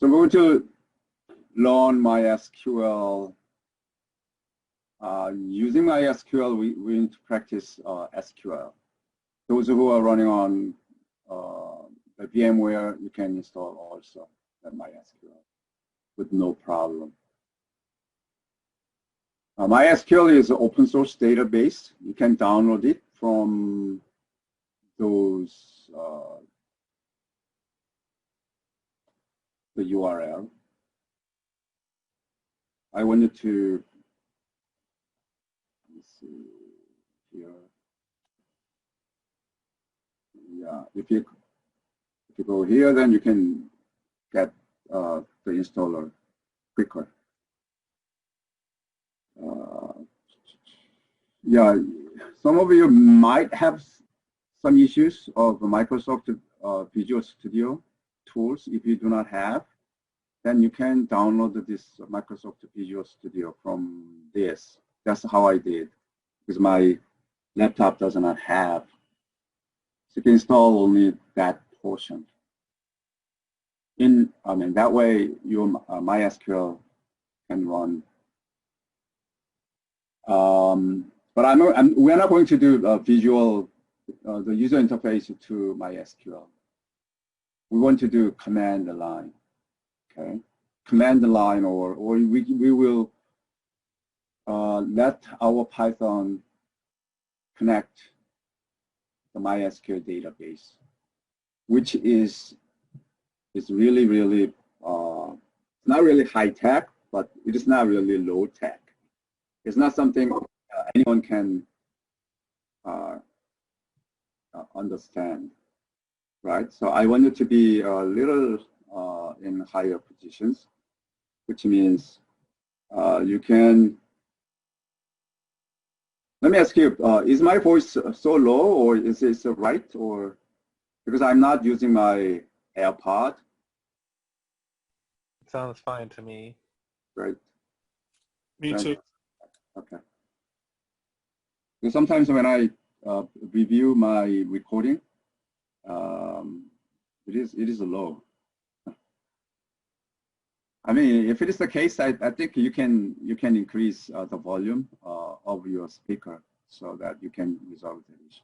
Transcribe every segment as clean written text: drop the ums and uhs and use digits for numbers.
So we're going to learn MySQL. Using MySQL, we need to practice SQL. Those who are running on the VMware, you can install also that MySQL with no problem. MySQL is an open source database. You can download it from those the URL. I wanted to let's see here. Yeah, if you go here, then you can get the installer quicker. Yeah, some of you might have some issues of Microsoft Visual Studio tools. If you do not have, then you can download this Microsoft Visual Studio from this. That's how I did, because my laptop does not have. So you can install only that portion. That way your MySQL can run. But we're not going to do visual, the user interface to MySQL. We want to do command line, okay? Command line, or we will let our Python connect the MySQL database, which is really, really, not really high tech, but it is not really low tech. It's not something anyone can understand, right? So I want it to be a little in higher positions, which means you can. Let me ask you: is my voice so low, or is it right, or because I'm not using my AirPod? It sounds fine to me. Right. Me too. Okay. So sometimes when I review my recording, it is low. I mean, if it is the case, I think you can increase the volume of your speaker so that you can resolve the issue.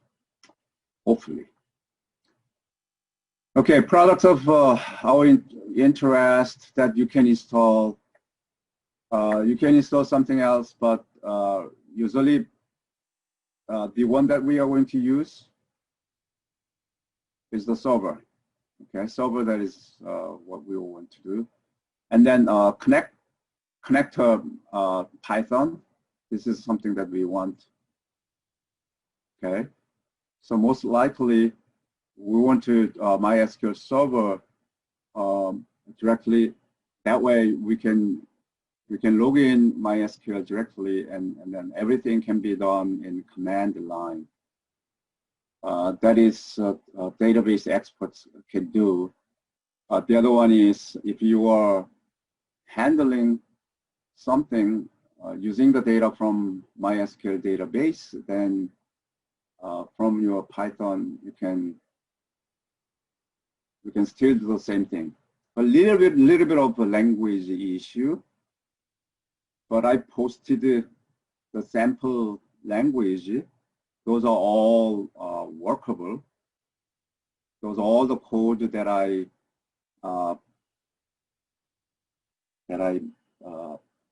Hopefully. Okay, products of our interest that you can install. You can install something else, but usually the one that we are going to use is the server. Okay, server, that is what we want to do. And then connect to Python. This is something that we want. Okay, so most likely we want to MySQL server directly. That way we can log in MySQL directly, and then everything can be done in command line. That is database experts can do. The other one is if you are handling something using the data from MySQL database, then from your Python you can still do the same thing. A little bit of a language issue, but I posted the sample language. Those are all workable. Those are all the code that I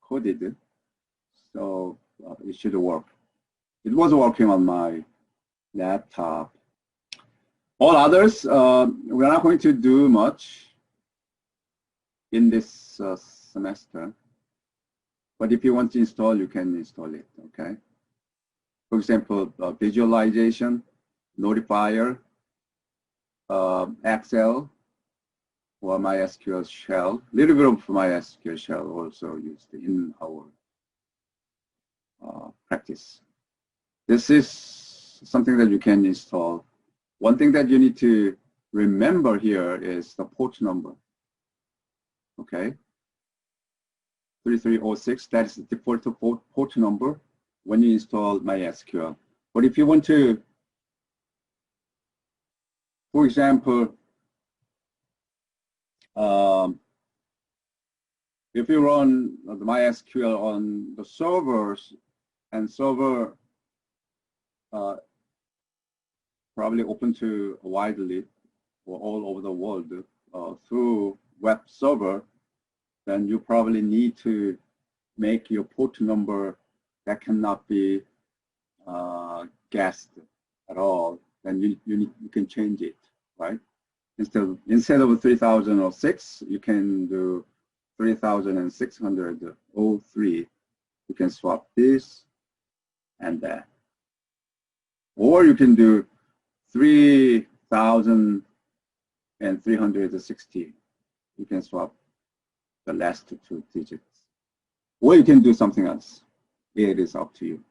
coded, so it should work. It was working on my laptop. All others, we're not going to do much in this semester. But if you want to install, you can install it, okay? For example, visualization, notifier, Excel, or MySQL shell. A little bit of MySQL shell also used in our practice. This is something that you can install. One thing that you need to remember here is the port number, okay? 3306, that is the default port number when you install MySQL. But if you want to, for example, if you run the MySQL on the servers, and server probably open to widely or all over the world through web server, then you probably need to make your port number that cannot be guessed at all. Then you can change it, right? Instead of 3006, you can do 3603. You can swap this and that, or you can do 3360. You can swap the last two digits, or you can do something else. It is up to you.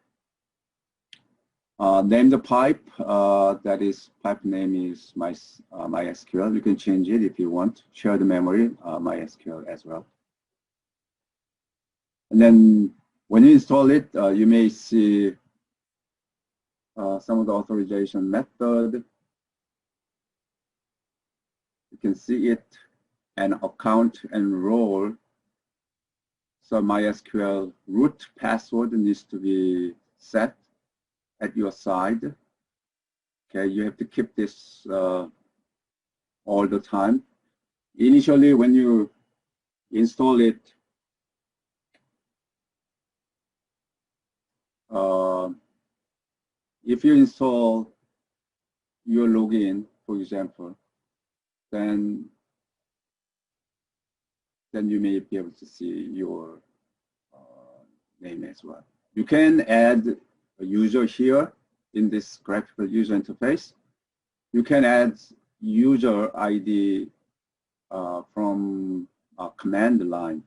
Name the pipe. That is, pipe name is MySQL. You can change it if you want. Share the memory, MySQL as well. And then when you install it, you may see some of the authorization method. You can see it, and account and role. So MySQL root password needs to be set at your side. Okay, you have to keep this all the time. Initially, when you install it, if you install your login, for example, then you may be able to see your name as well. You can add a user here in this graphical user interface. You can add user ID from a command line.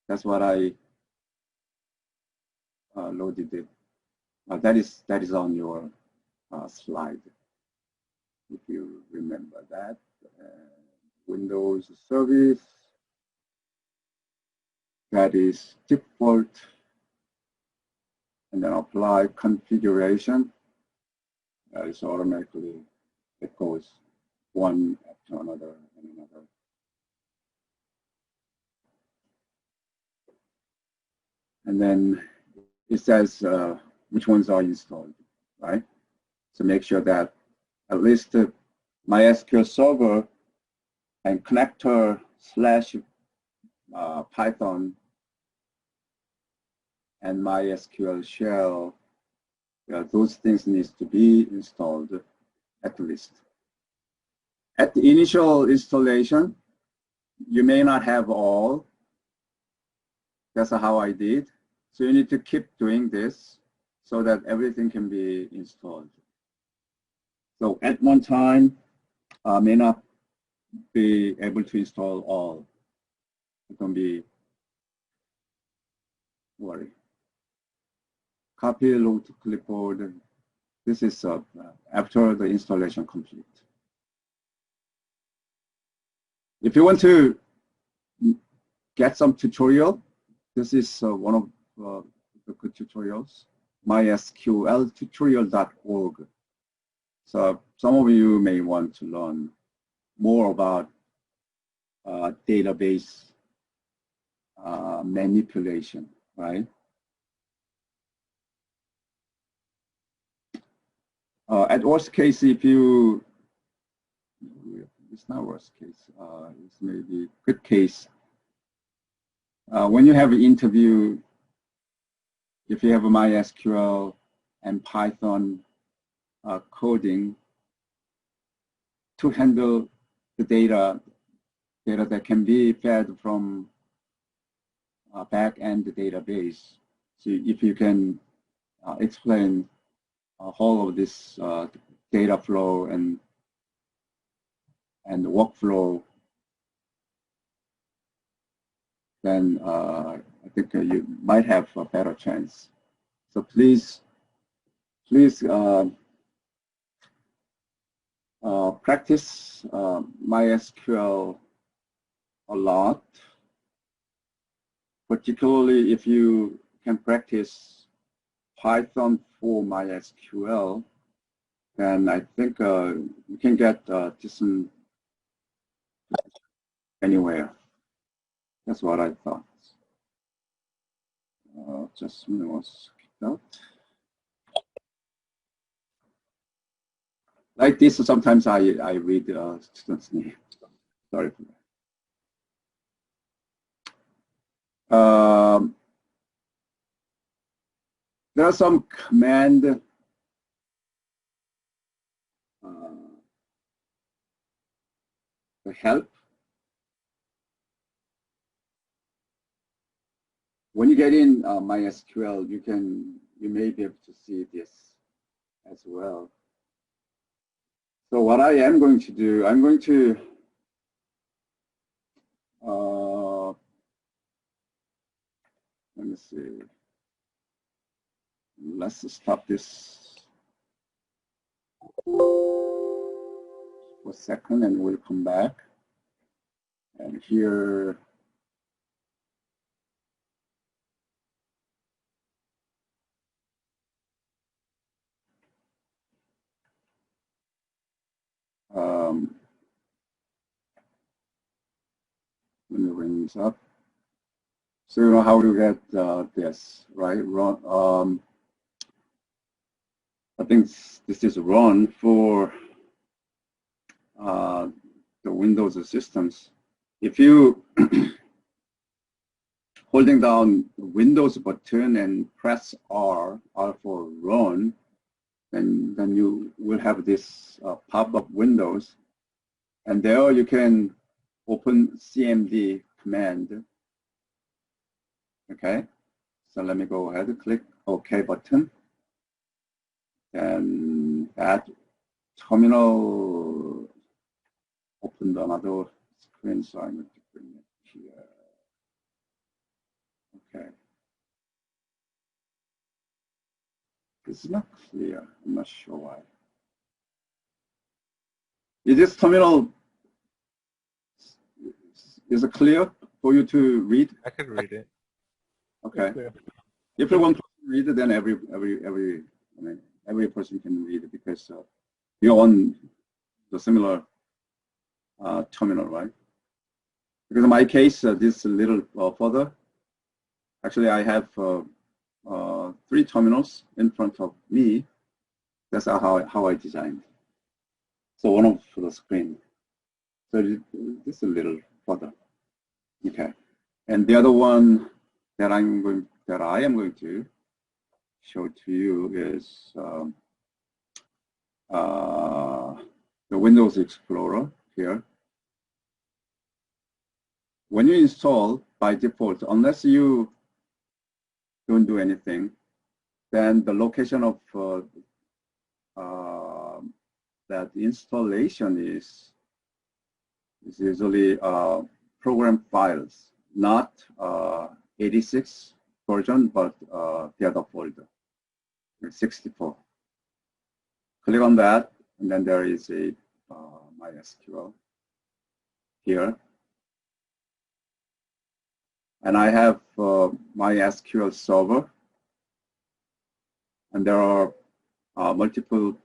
That's what I loaded it. That is on your slide, if you remember that. Windows service, that is default, and then apply configuration. That is automatically, it goes one after another and another. And then it says which ones are installed, right? So make sure that at least the MySQL server and connector / Python and MySQL shell, those things needs to be installed at least. At the initial installation, you may not have all. That's how I did. So you need to keep doing this so that everything can be installed. So at one time, may not be able to install all. Don't be worried. Copy log to clipboard. This is after the installation complete. If you want to get some tutorial, this is one of the good tutorials, mysqltutorial.org. So some of you may want to learn more about database manipulation, right? At worst case, if you, it's not worst case, it's maybe good case. When you have an interview, if you have a MySQL and Python coding to handle the data that can be fed from a back-end database. So if you can explain a whole of this data flow and workflow, then I think you might have a better chance. So please practice MySQL a lot, particularly if you can practice Python for MySQL, then I think you can get decent anywhere. That's what I thought. Just was kicked out. Like this, sometimes I read students' name. Sorry for that. There are some command to help. When you get in MySQL, you may be able to see this as well. So what I am going to do, I'm going to let me see. Let's stop this for a second and we'll come back. And here, let me bring this up. So you know how to get this, right? Run, I think this is run for the Windows systems. If you holding down the Windows button and press R for run, then you will have this pop-up windows, and there you can open CMD command. Okay, so let me go ahead and click OK button. And that terminal opened another screen, so I'm going to bring it here. Okay. This is not clear. I'm not sure why. Is this terminal, is it clear for you to read? I could read it. Okay. If you want to read it, then every person can read it because you're on the similar terminal, right? Because in my case, this is a little further. Actually, I have 3 terminals in front of me. That's how I designed. So one of the screen. So this is a little further. Okay. And the other one that I am going to show to you is the Windows Explorer here. When you install, by default, unless you don't do anything, then the location of that installation is usually program files, not 86 version, but the other folder, 64. Click on that, and then there is a MySQL here. And I have MySQL server, and there are multiple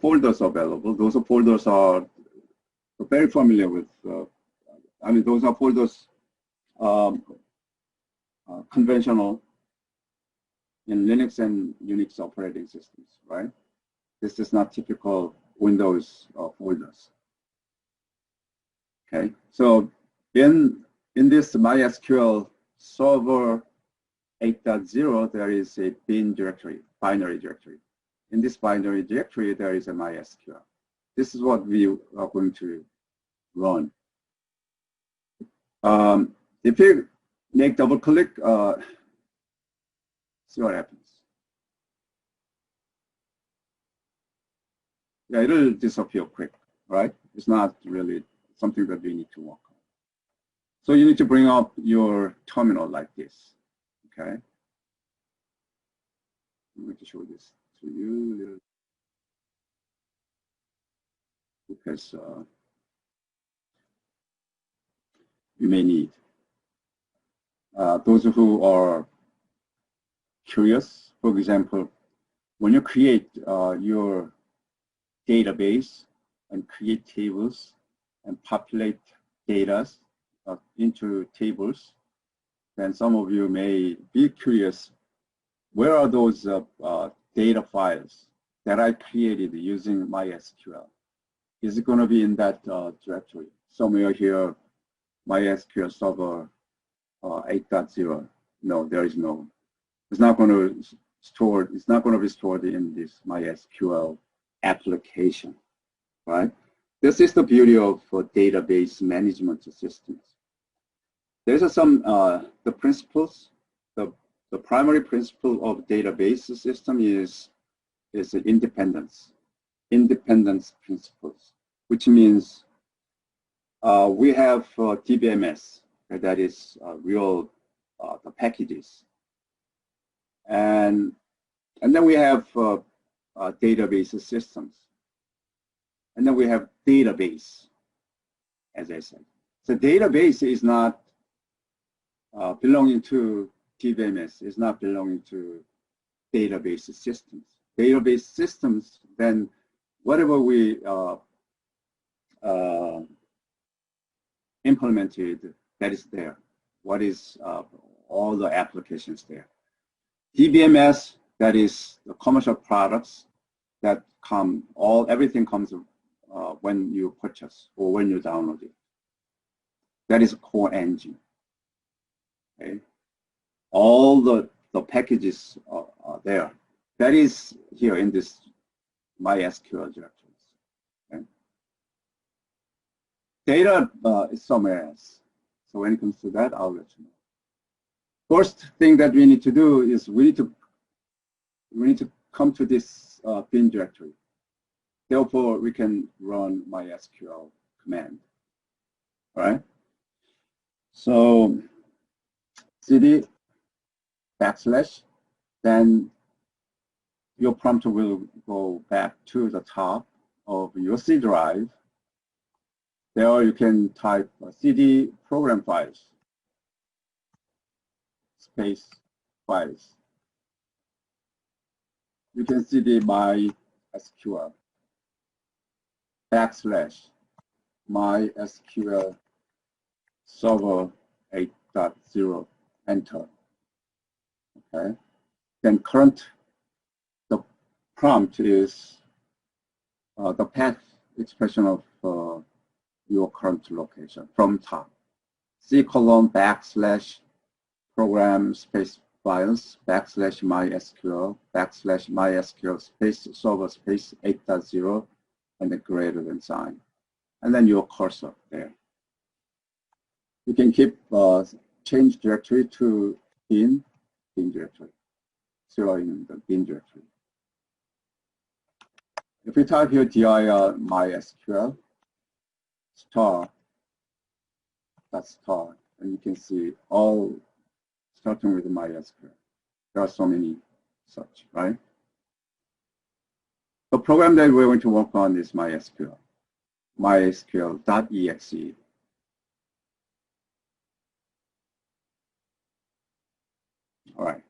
folders available. Those folders are very familiar with, I mean, those are folders conventional in Linux and Unix operating systems, right? This is not typical Windows folders. Okay, so in this MySQL server 8.0, there is a bin directory, binary directory. In this binary directory, there is a MySQL. This is what we are going to run. If you make double click, see what happens. Yeah, it'll disappear quick, right? It's not really something that you need to work on. So you need to bring up your terminal like this, okay? I'm going to show this to you because you may need. Those who are curious, for example, when you create your database and create tables and populate data into tables, then some of you may be curious, where are those data files that I created using MySQL? Is it going to be in that directory? Somewhere here, MySQL Server 8.0. No, there is no. It's not going to store. It's not going to be stored in this MySQL application, right? This is the beauty of database management systems. There's some the principles. The primary principle of database system is independence. Independence principles, which means we have DBMS, that is real the packages, and then we have database systems, and then we have database, as I said. So database is not belonging to DBMS, is not belonging to database systems. Database systems, then whatever we implemented, that is there. What is all the applications there? DBMS, that is the commercial products that come, everything comes when you purchase or when you download it. That is a core engine. Okay? All the packages are there. That is here in this MySQL directories. Okay? Data is somewhere else. So when it comes to that, I'll let you know. First thing that we need to do is we need to come to this bin directory. Therefore, we can run MySQL command. All right. So cd /, then your prompt will go back to the top of your C drive. There you can type cd program files, space files. You can cd MySQL / MySQL Server 8.0, enter. Okay. Then the prompt is the path expression of your current location from top. C:\/ program space files / MySQL / MySQL space server space 8.0 and the greater than sign. And then your cursor there. You can keep change directory to bin directory, zero in the bin directory. If we type here dir MySQL *, and you can see all starting with MySQL. There are so many such, right? The program that we're going to work on is MySQL, MySQL.exe. All right.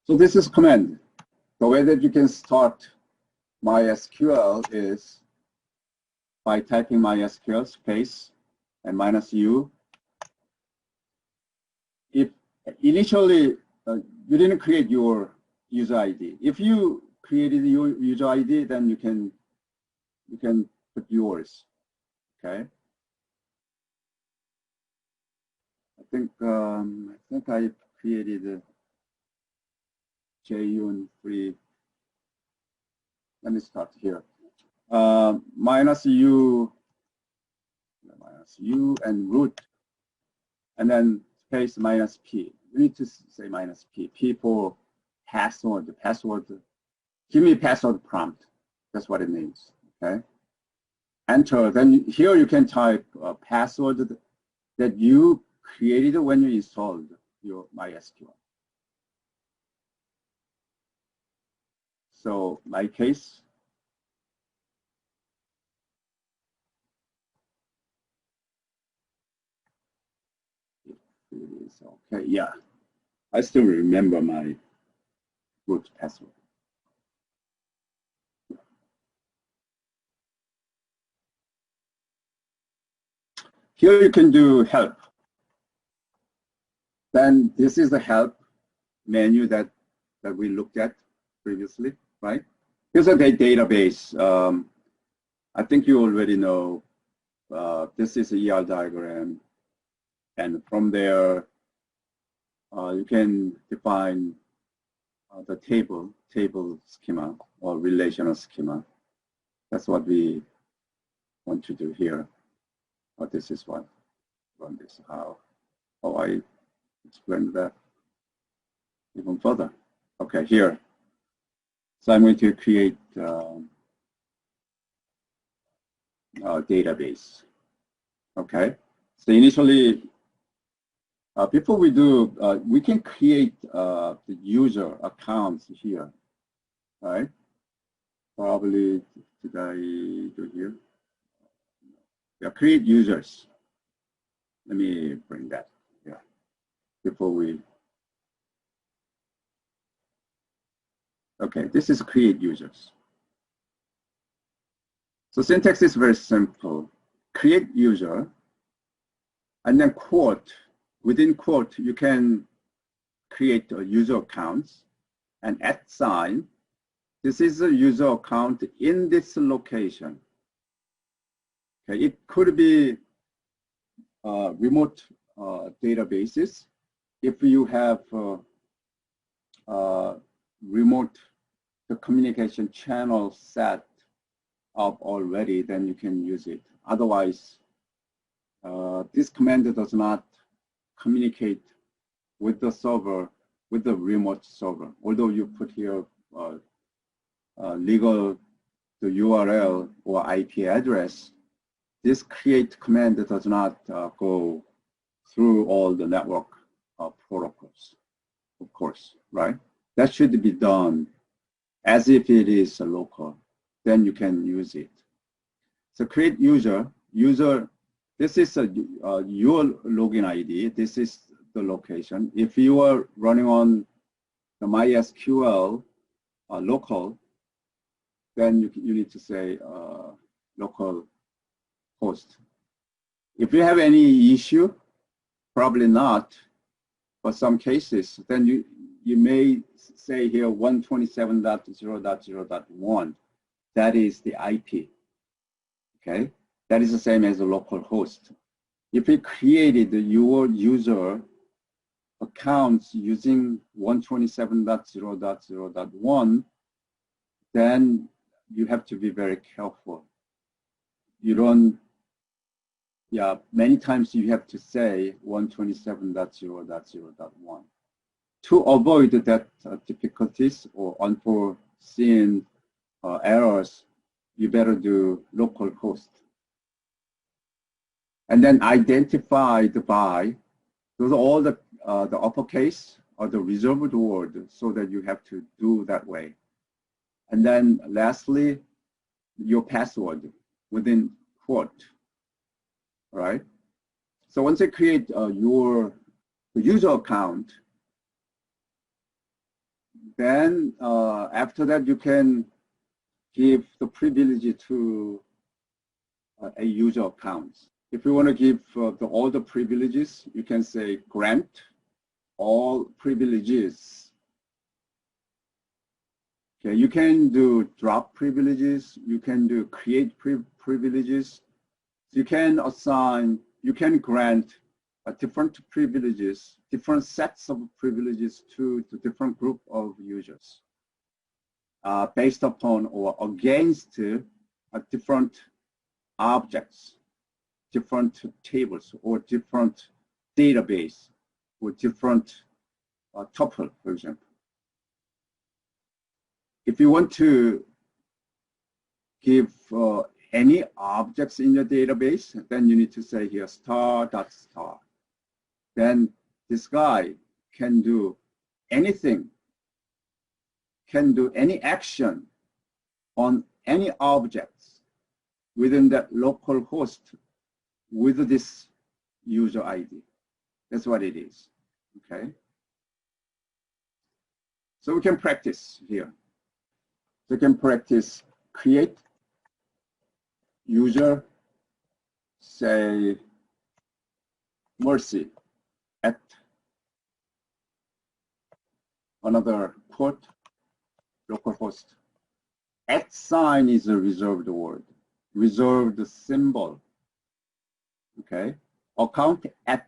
So this is command. The way that you can start MySQL is by typing MySQL space and -u. If initially you didn't create your user ID, if you created your user ID, then you can put yours. Okay. I think I created JUN3. Let me start here. -u and root, and then space -p. You need to say -p. P for password. Password. Give me password prompt. That's what it means. Okay. Enter. Then here you can type a password that you created when you installed your MySQL. So my case, it is okay. Yeah, I still remember my root password. Here you can do help. Then this is the help menu that we looked at previously, right? Here's a database. I think you already know this is a ER diagram. And from there, you can define the table schema or relational schema. That's what we want to do here. This is what run this how I explain that even further. Okay, here. So I'm going to create a database. Okay. So initially, before we do, we can create the user accounts here, right? Probably, did I do here? Yeah, create users. Let me bring that here before we. Okay, this is create users. So syntax is very simple. Create user, and then quote. Within quote, you can create a user accounts and @ sign. This is a user account in this location. Okay, it could be remote databases. If you have remote communication channel set up already, then you can use it. Otherwise, this command does not communicate with the server, with the remote server. Although you put here legal the URL or IP address, this create command does not go through all the network protocols, of course, right? That should be done as if it is a local. Then you can use it. So create user. This is your login ID. This is the location. If you are running on the MySQL local, then you need to say local host. If you have any issue, probably not, for some cases, then you may say here 127.0.0.1. That is the IP, okay? That is the same as a local host. If you created your user accounts using 127.0.0.1, then you have to be very careful. You don't, many times you have to say 127.0.0.1. To avoid that difficulties or unforeseen errors, you better do local host. And then identified by, those are all the uppercase or the reserved word, so that you have to do that way. And then lastly, your password within quote, right? So once you create your user account, then after that you can give the privilege to a user account. If you want to give all the privileges, you can say grant all privileges. Okay, you can do drop privileges. You can do create privileges. You can assign, you can grant different privileges, different sets of privileges to the different group of users based upon or against different objects, different tables, or different database, or different tuple, for example. If you want to give any objects in your database, then you need to say here star.star. Then this guy can do anything, can do any action on any objects within that local host with this user ID. That's what it is, okay? So we can practice here. So we can practice create user, say mercy at another port, localhost. At sign is a reserved word, reserved symbol. Okay, account at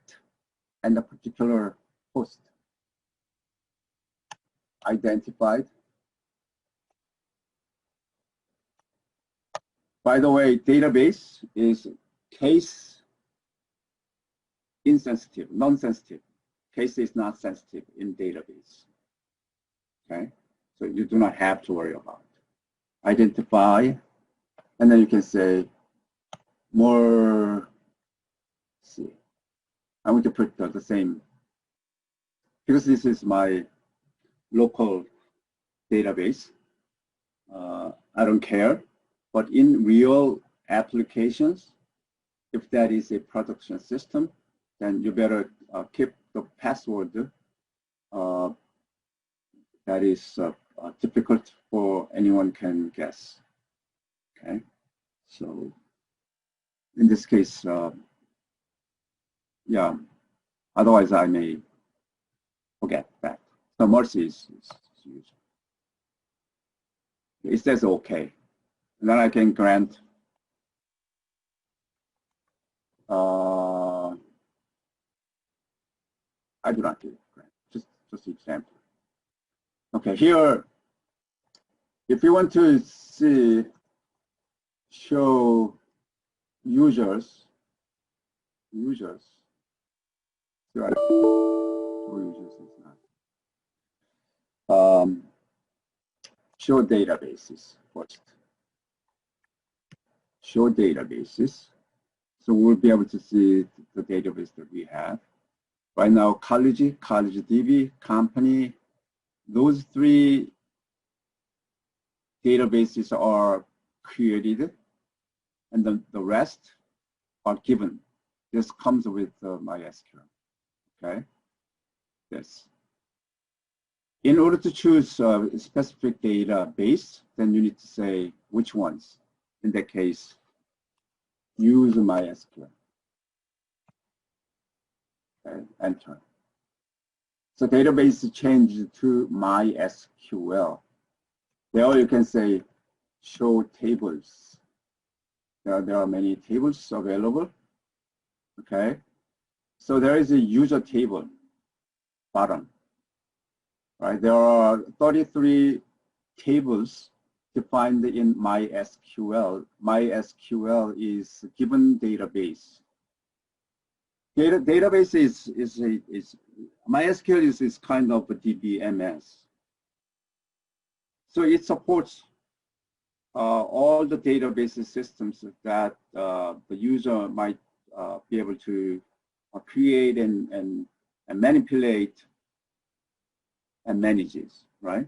and a particular host identified. By the way, database is case insensitive, non-sensitive. Case is not sensitive in database. Okay, so you do not have to worry about it. Identify, and then you can say more. See, I'm going to put the same because this is my local database. I don't care, but in real applications, if that is a production system, then you better keep the password that is difficult for anyone can guess. Okay, so in this case, yeah, otherwise I may forget that. So mercy is used. It says okay, and then I can grant I do not do grant, just example. Okay, here, if you want to see, show users, right. Show databases first. Show databases. So we'll be able to see the database that we have. Right now, college DB, company, those three databases are created, and then the rest are given. This comes with MySQL. Okay, yes. In order to choose a specific database, then you need to say which ones. In that case, use MySQL. Okay, enter. So database changed to MySQL. There you can say show tables. There are many tables available. Okay, so there is a user table bottom. Right, there are 33 tables defined in MySQL. MySQL is given database. Database is MySQL is kind of a DBMS. So it supports all the database systems that the user might be able to create and manipulate and manages, right?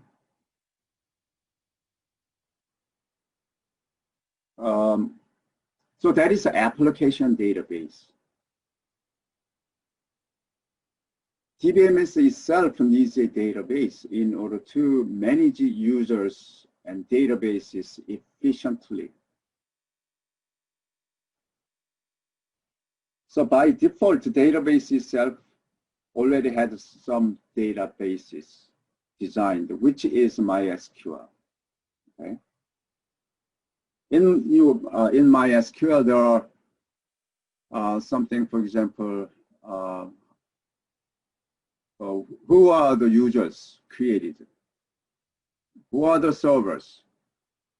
So that is an application database. DBMS itself needs a database in order to manage users and databases efficiently. So by default, the database itself already has some databases designed, which is MySQL. Okay. In MySQL, there are something, for example, who are the users created? Who are the servers?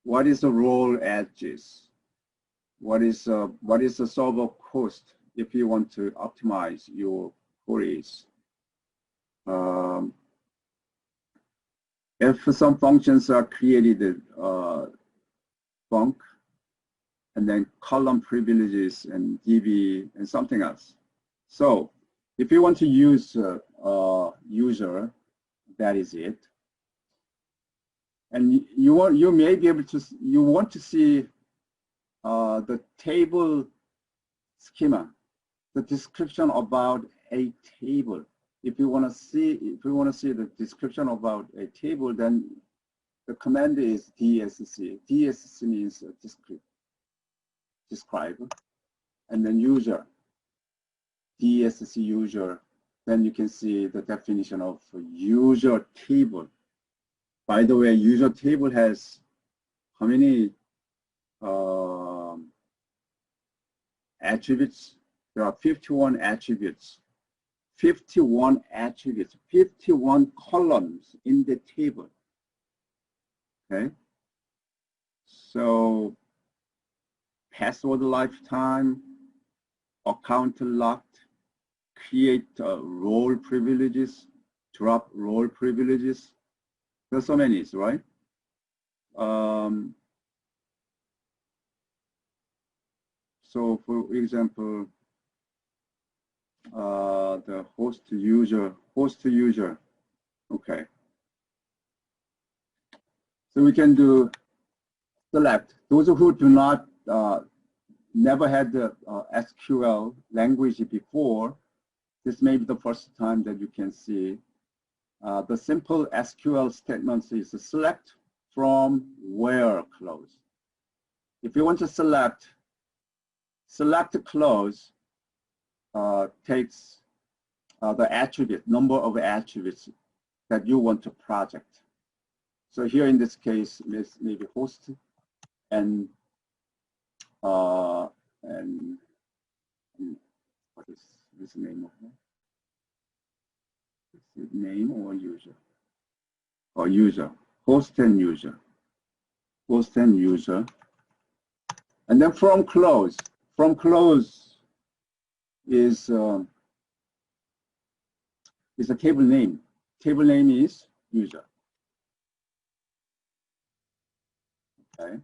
What is the role edges? What is the server cost if you want to optimize your queries? If some functions are created, func, and then column privileges and DB and something else. So if you want to use user, that is it. And you may be able to, you want to see the table schema, the description about a table. If you want to see the description about a table, then the command is DSC. DSC means describe, and then user. DSC user, then you can see the definition of user table. By the way, user table has how many attributes? There are 51 attributes. 51 attributes, 51 columns in the table. Okay. So password lifetime, account locked, create role privileges, drop role privileges. There's so many, right? So for example, the host user, okay. So we can do select. Those who do not, never had the SQL language before, this may be the first time that you can see. The simple SQL statements is select from where clause. If you want to select clause takes the attribute, number of attributes that you want to project. So here in this case, maybe host and what is this name of it? Is it name or user? Or user, host and user, and then from clause is a table name. Table name is user. Okay.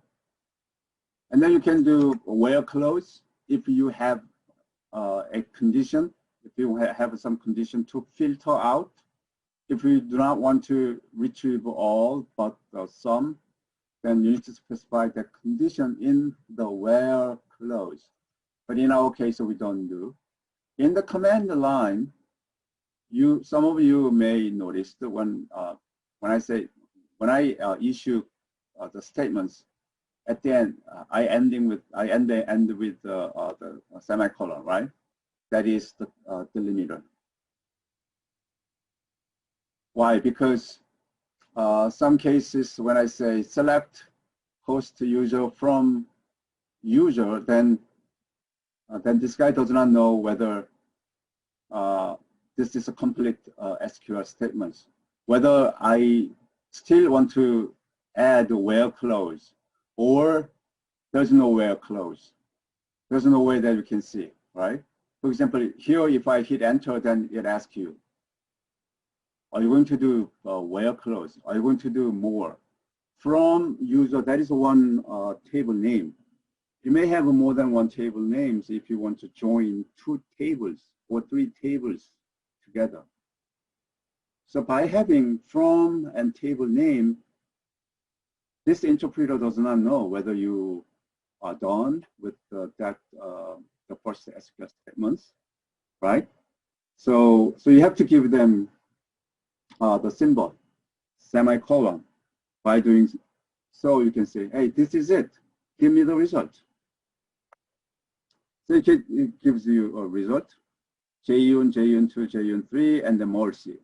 And then you can do where clause if you have a condition, if you have some condition to filter out. If you do not want to retrieve all but some, then you need to specify the condition in the where clause. But in our case, we don't do. In the command line, some of you may notice that when I issue the statements, at the end, I end with the semicolon, right? That is the delimiter. Why? Because some cases when I say select host user from user, then this guy does not know whether this is a complete SQL statement. Whether I still want to add where clause or there's no where clause. There's no way that you can see, right? For example, here if I hit enter, then it asks you, are you going to do where clause? Are you going to do more? From user, that is one table name. You may have more than one table names if you want to join 2 tables or 3 tables together. So by having from and table name, this interpreter does not know whether you are done with the first SQL statements, right? So you have to give them the symbol, semicolon. By doing so, you can say, hey, this is it. Give me the result. So it gives you a result, JUN, JUN2, JUN3, and the mercy.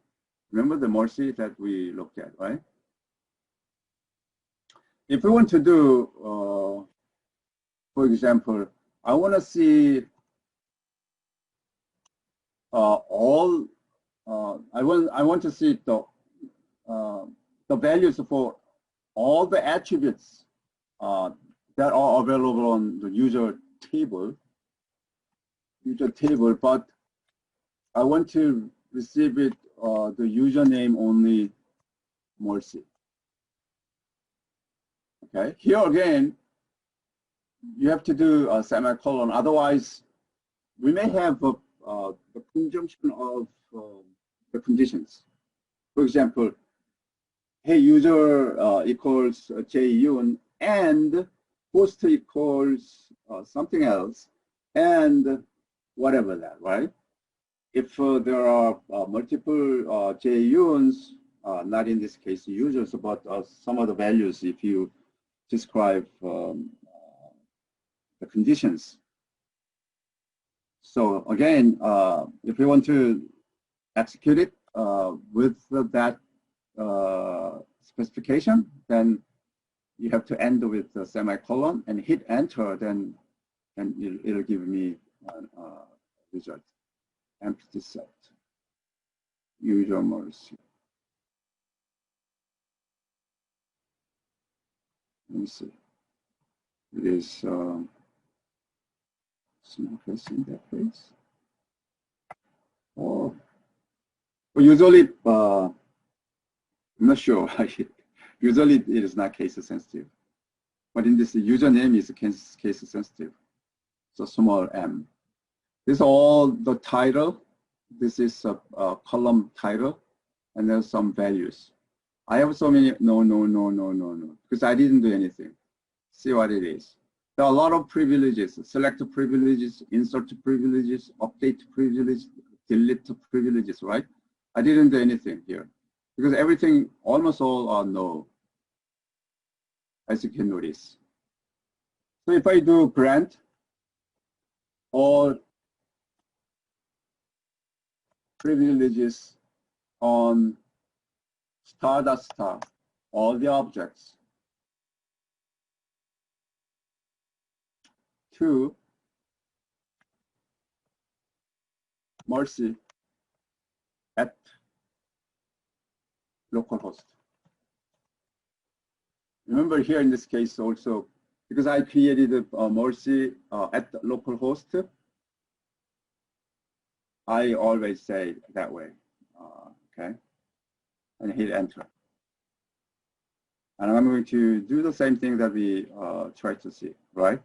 Remember the mercy that we looked at, right? If we want to do, for example, I want to see I want to see the values for all the attributes that are available on the user table, but I want to receive it the username only mercy. Okay, here again, you have to do a semicolon. Otherwise, we may have the conjunction of the conditions. For example, hey, user equals JUN and host equals something else and whatever that, right? If there are multiple JUNs, not in this case users, but some of the values if you describe the conditions. So again, if you want to execute it with that specification, then you have to end with the semicolon and hit enter, then it'll give me a result. Empty set, user mercy. Let me see. It is small case interface. Oh, well, usually, I'm not sure. Usually it is not case sensitive, but in this username is case sensitive. So small m. This is all the title. This is a column title, and there's some values. I have so many, no, because I didn't do anything. See what it is. There are a lot of privileges, select privileges, insert privileges, update privileges, delete privileges, right? I didn't do anything here because everything, almost all are no, as you can notice. So if I do grant all privileges on star.star, all the objects, to mercy at localhost. Remember here in this case also, because I created a mercy at the localhost, I always say that way, okay? And hit enter. And I'm going to do the same thing that we tried to see, right?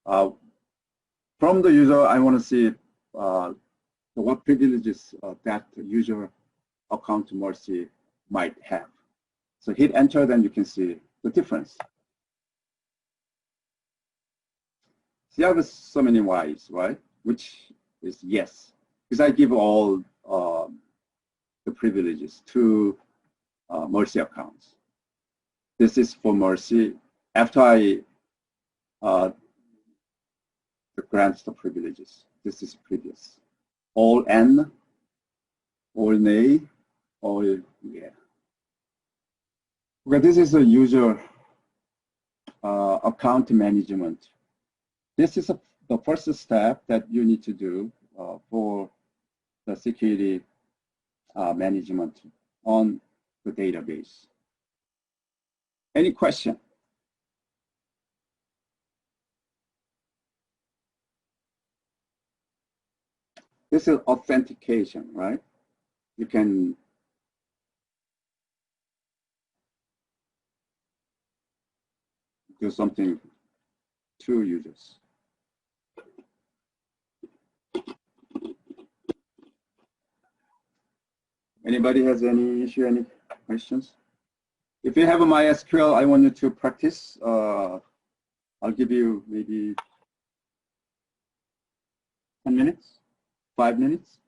From the user, I want to see what privileges that user account mercy might have. So hit enter, then you can see the difference. See, I have so many Y's, right? Which is yes, because I give all the privileges to mercy accounts. This is for mercy. After I grant the privileges, this is previous. All N, all nay, all yeah. Okay, this is a user account management. This is the first step that you need to do for the security management on the database. Any question? This is authentication, right? You can do something to users. Anybody has any issue, any questions? If you have a MySQL, I want you to practice. I'll give you maybe 10 minutes, 5 minutes.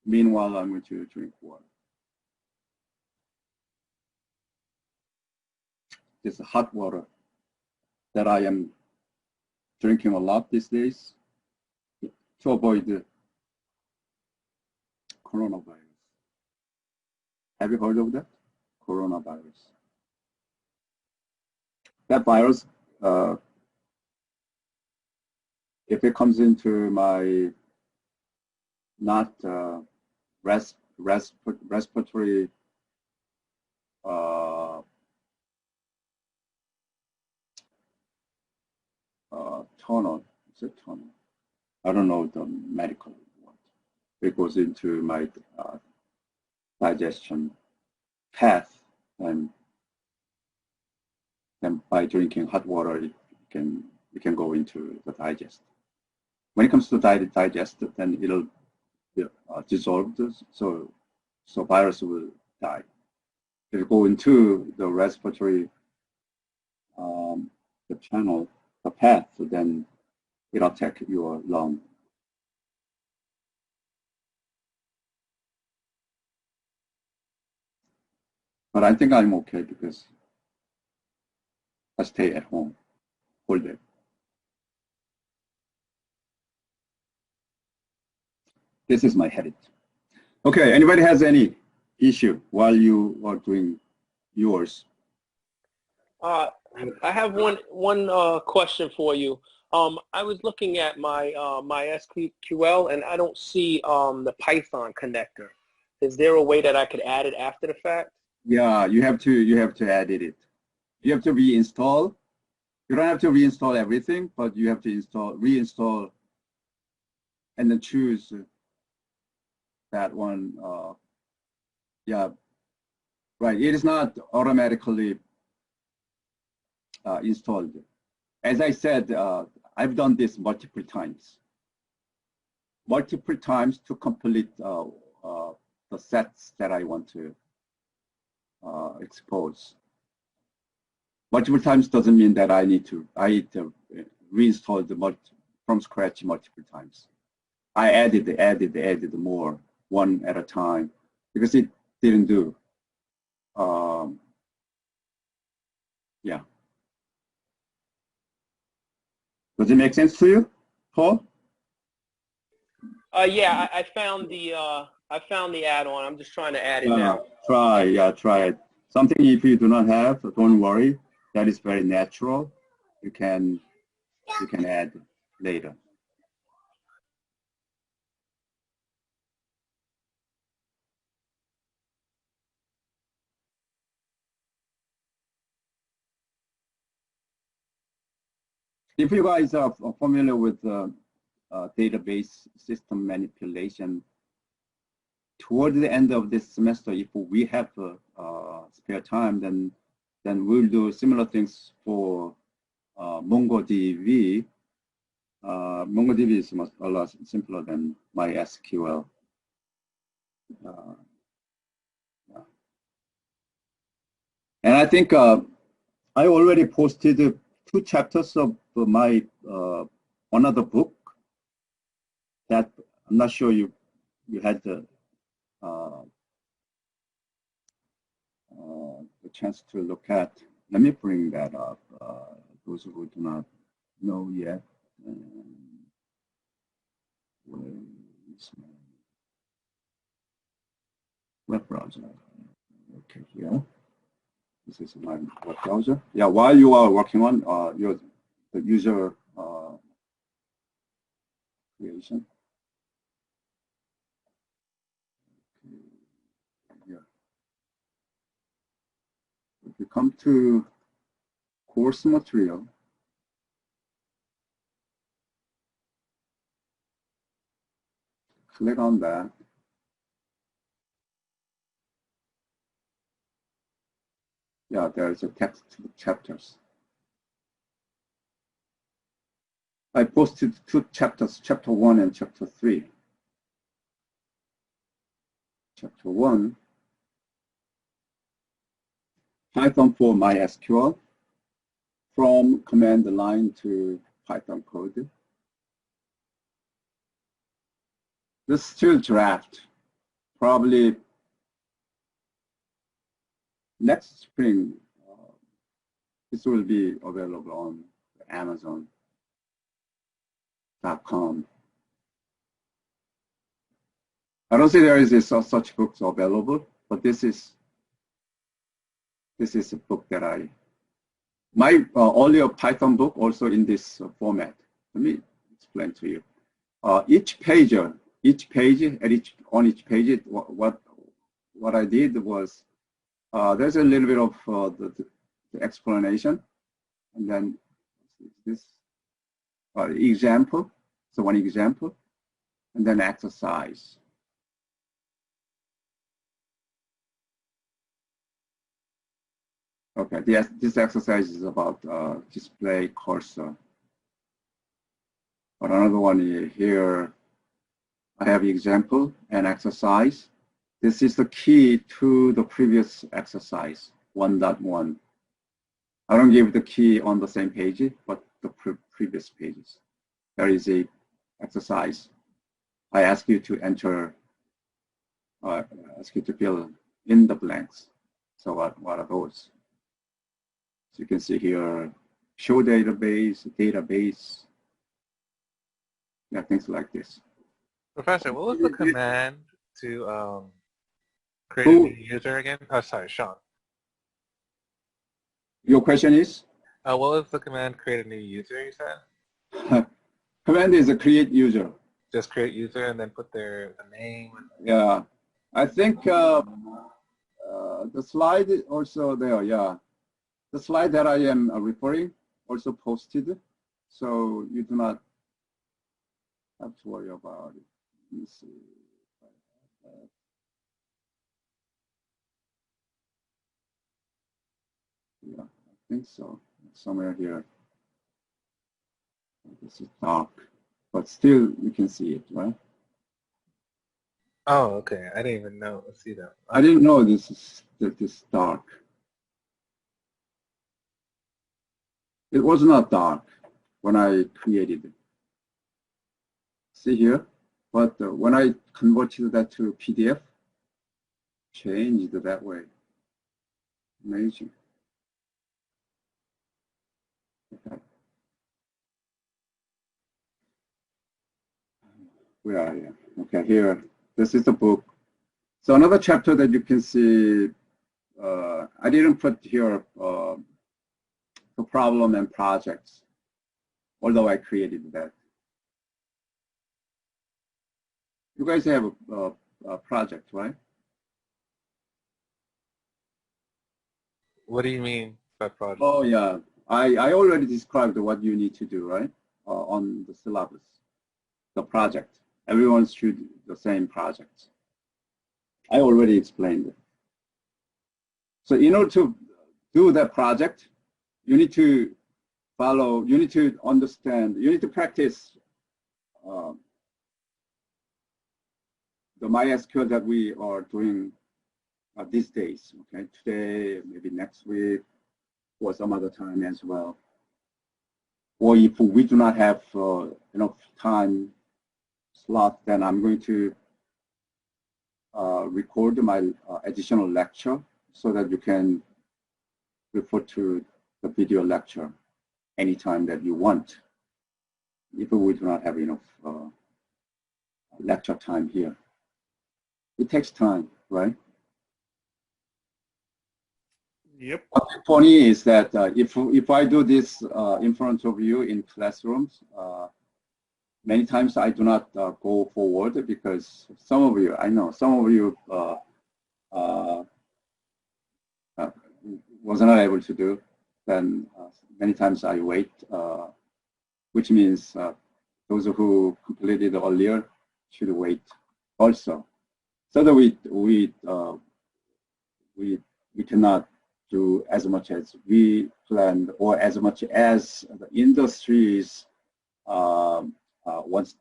Meanwhile, I'm going to drink water. This is hot water that I am drinking a lot these days to avoid the coronavirus. Have you heard of that? Coronavirus. That virus, if it comes into my not respiratory tunnel, is it tunnel? I don't know the medical word. It goes into my digestion path, and then by drinking hot water, it can go into the digest. When it comes to digest, then it'll be dissolved, so virus will die. If you go into the respiratory the channel, the path, then it'll attack your lung. But I think I'm okay because I stay at home all day. This is my headed. Okay, anybody has any issue while you are doing yours? I have one question for you. I was looking at my MySQL and I don't see the Python connector. Is there a way that I could add it after the fact? Yeah, you have to edit it. You have to reinstall. You don't have to reinstall everything, but you have to reinstall, and then choose that one. Yeah, right. It is not automatically installed. As I said, I've done this multiple times to complete the sets that I want to expose. Multiple times doesn't mean that I need to reinstall from scratch multiple times. I added more one at a time because it didn't do. Yeah. Does it make sense to you, Paul? Yeah, I found the add-on. I'm just trying to add it now. Try it. Something if you do not have, don't worry. That is very natural. You can add later. If you guys are familiar with database system manipulation, toward the end of this semester, if we have spare time, then we'll do similar things for MongoDB. MongoDB is a lot simpler than MySQL. Yeah. And I think I already posted 2 chapters of my another book that I'm not sure you had the chance to look at. Let me bring that up. Those who do not know yet. Where is my web browser? Okay, here. This is my web browser. Yeah, while you are working on the user creation. Here. If you come to course material, click on that. Yeah, there's a text chapters. I posted 2 chapters, chapter 1 and chapter 3. Chapter 1, Python for MySQL, from command line to Python code. This is still draft. Probably next spring, this will be available on Amazon.com. I don't think there is such books available, but this is a book that my earlier Python book also in this format. Let me explain to you. On each page, what I did was there's a little bit of the explanation, and then this example. So one example, and then exercise. Okay, this exercise is about display cursor. But another one here, I have example and exercise. This is the key to the previous exercise, 1.1. I don't give the key on the same page, but the previous pages. There is a exercise. I ask you to enter, ask you to fill in the blanks. So what are those? So you can see here, show database, yeah, things like this. Professor, what was the command to create a new user again? Oh, sorry, Sean. Your question is? What was the command create a new user, you said? Command is a create user. Just create user and then put the name. Yeah. I think the slide is also there, yeah. The slide that I am referring also posted, so you do not have to worry about it. Let me see. Yeah, I think so. Somewhere here. This is dark, but still you can see it, right? Oh, okay. I didn't even know. Let's see that. I didn't know this is dark. It was not dark when I created it. See here, but when I converted that to PDF, changed that way. Amazing. Okay. Where are you? Okay, here. This is the book. So another chapter that you can see, I didn't put here the problem and projects, although I created that. You guys have a project, right? What do you mean by project? Oh, yeah. I already described what you need to do, right? On the syllabus, the project. Everyone should do the same project. I already explained it. So in order to do that project, you need to follow, you need to understand, you need to practice the MySQL that we are doing these days, okay? Today, maybe next week, or some other time as well. Or if we do not have enough time slot, then I'm going to record my additional lecture so that you can refer to the video lecture anytime that you want, if we do not have enough lecture time here. It takes time, right? Yep. What's funny is that if I do this in front of you in classrooms, many times I do not go forward because some of you, I know, some of you was not able to do. Then many times I wait, which means those who completed earlier should wait also, so that we cannot do as much as we planned or as much as the industries wants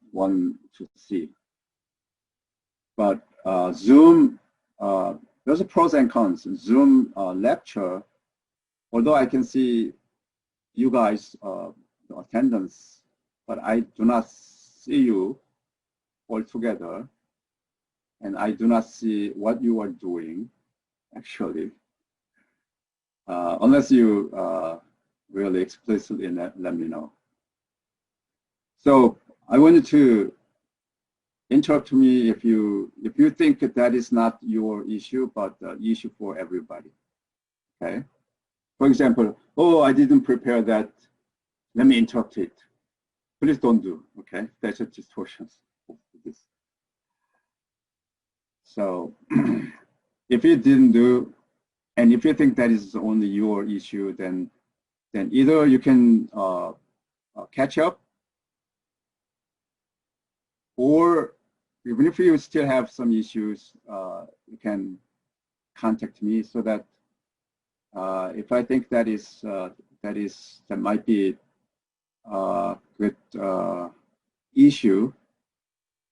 to see. But Zoom, there's a pros and cons. Zoom lecture, although I can see you guys, the attendance, but I do not see you all together, and I do not see what you are doing, actually, unless you really explicitly let me know. So I wanted to interrupt me if you think that is not your issue, but issue for everybody. Okay. For example, oh, I didn't prepare that. Let me interrupt it. Please don't do. Okay, that's a distortion of this. So if you didn't do, and if you think that is only your issue, then either you can catch up, or even if you still have some issues, you can contact me so that if I think that might be a good issue,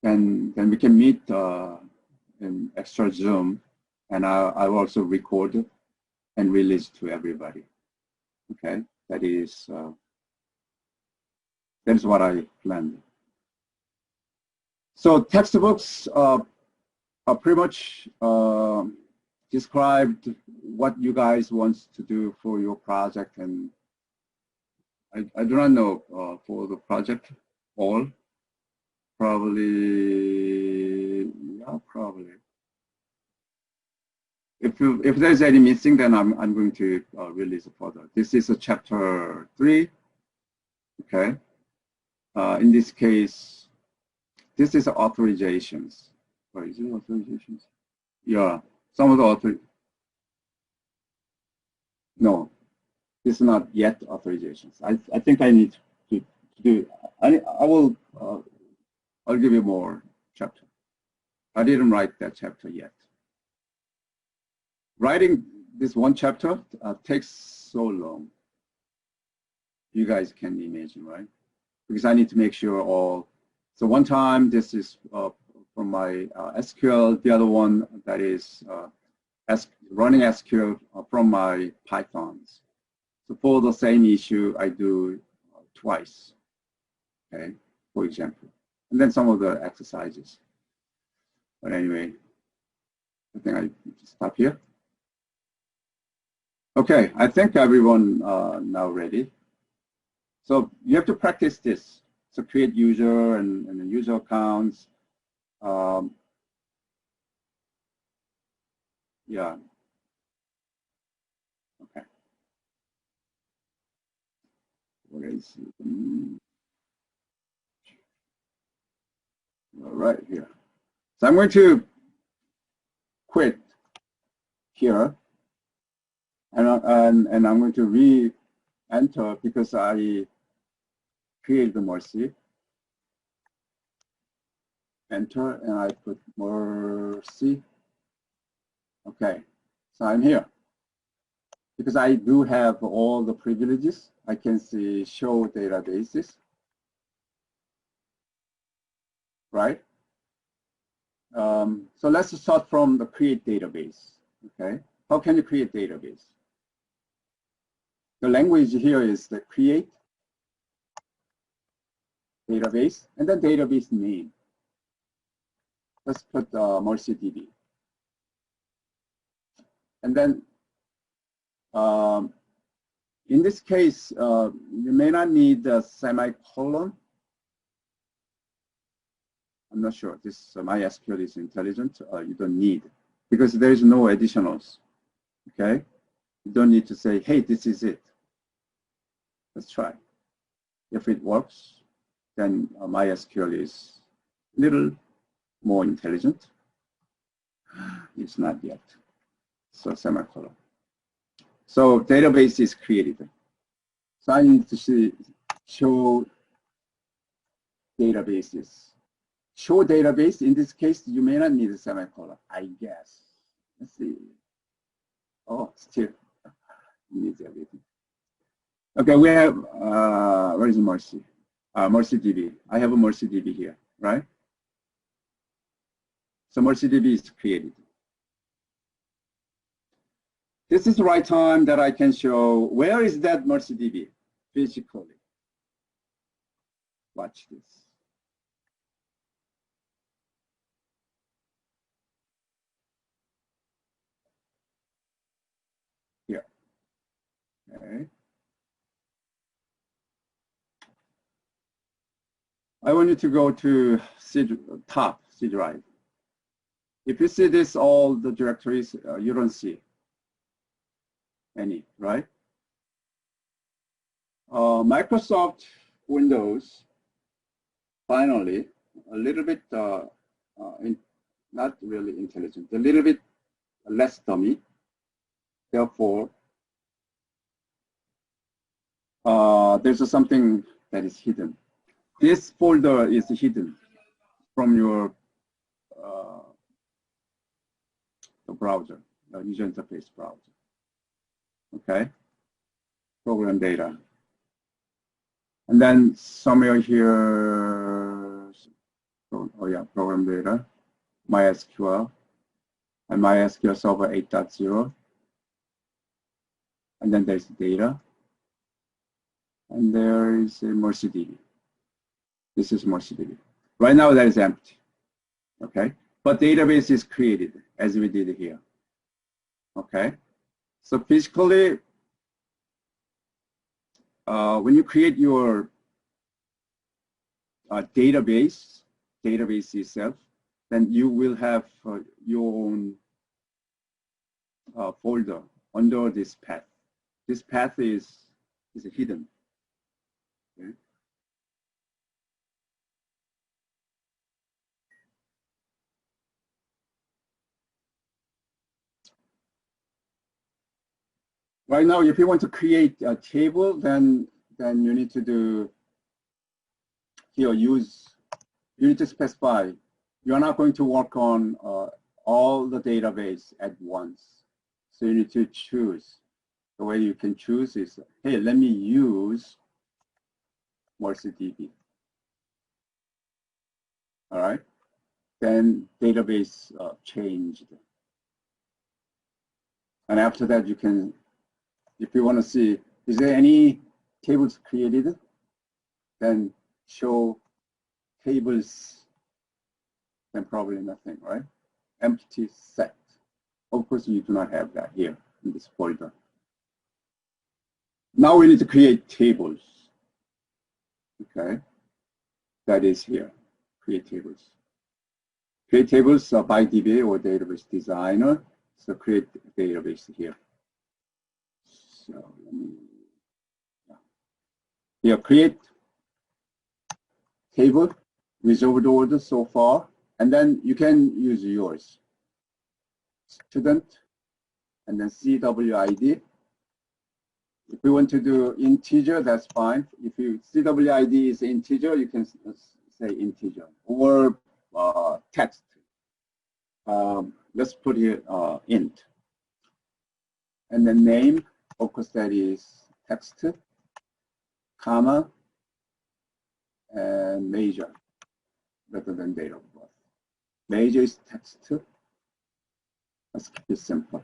then we can meet in extra Zoom, and I will also record and release to everybody. Okay, that is what I planned. So textbooks are pretty much described what you guys want to do for your project, and I do not know for the project all, Probably, yeah, probably. If there's any missing, then I'm going to release a further. This is a chapter 3. Okay. In this case, this is authorizations. Or is it authorizations? Yeah, some of the no, this is not yet authorizations. I think I need to do. I'll give you more chapter. I didn't write that chapter yet. Writing this one chapter takes so long. You guys can imagine, right? Because I need to make sure all. So one time this is from my SQL. The other one that is running SQL from my Pythons. So for the same issue, I do twice. Okay, for example, and then some of the exercises. But anyway, I think I stop here. Okay, I think everyone now ready. So you have to practice this. So create user and user accounts. Yeah. Okay. Where is it? All right, here. So I'm going to quit here, and I'm going to re-enter because I create the mercy. Enter, and I put mercy. Okay, so I'm here. Because I do have all the privileges, I can see show databases, right? So let's start from the create database, okay? How can you create database? The language here is the create database and then database name. Let's put MercyDB. And then in this case, you may not need a semicolon. I'm not sure. This MySQL is intelligent. You don't need because there is no additionals. Okay, you don't need to say, "Hey, this is it." Let's try. If it works, then MySQL is a little more intelligent. It's not yet. So semicolon. So database is created. So I need to show databases. Show database, in this case, you may not need a semicolon, I guess. Let's see. Oh, still needs everything. Okay, we have, where is Mercy? MercyDB. I have a MercyDB here, right? So MercyDB is created. This is the right time that I can show where is that MercyDB physically. Watch this. Here. Okay. I want you to go to top C drive. If you see this, all the directories, you don't see any, right? Microsoft Windows, finally, a little bit, not really intelligent, a little bit less dummy. Therefore, there's something that is hidden. This folder is hidden from your the browser, the user interface browser. Okay, program data. And then somewhere here, oh yeah, program data, MySQL, and MySQL Server 8.0. And then there's data. And there is a MercyDB. This is MercyDB. Right now that is empty, okay? But database is created as we did here, okay? So physically, when you create your database, database itself, then you will have your own folder under this path. This path is hidden. Okay. Right now, if you want to create a table, then you need to do here you need to specify. You're not going to work on all the database at once. So you need to choose. The way you can choose is, hey, let me use MySQL. All right. Then database changed. And after that, you can, if you want to see, is there any tables created? Then show tables, then probably nothing, right? Empty set. Of course, you do not have that here in this folder. Now we need to create tables. Okay, that is here. Create tables. Create tables by DBA or database designer. So create database here. So let me, here create table, reserved order so far, and then you can use yours. Student, and then CWID. If you want to do integer, that's fine. If you CWID is integer, you can say integer or text. Let's put here int. And then name, of course, that is text, comma, and major, rather than date of birth. Major is text. Let's keep it simple.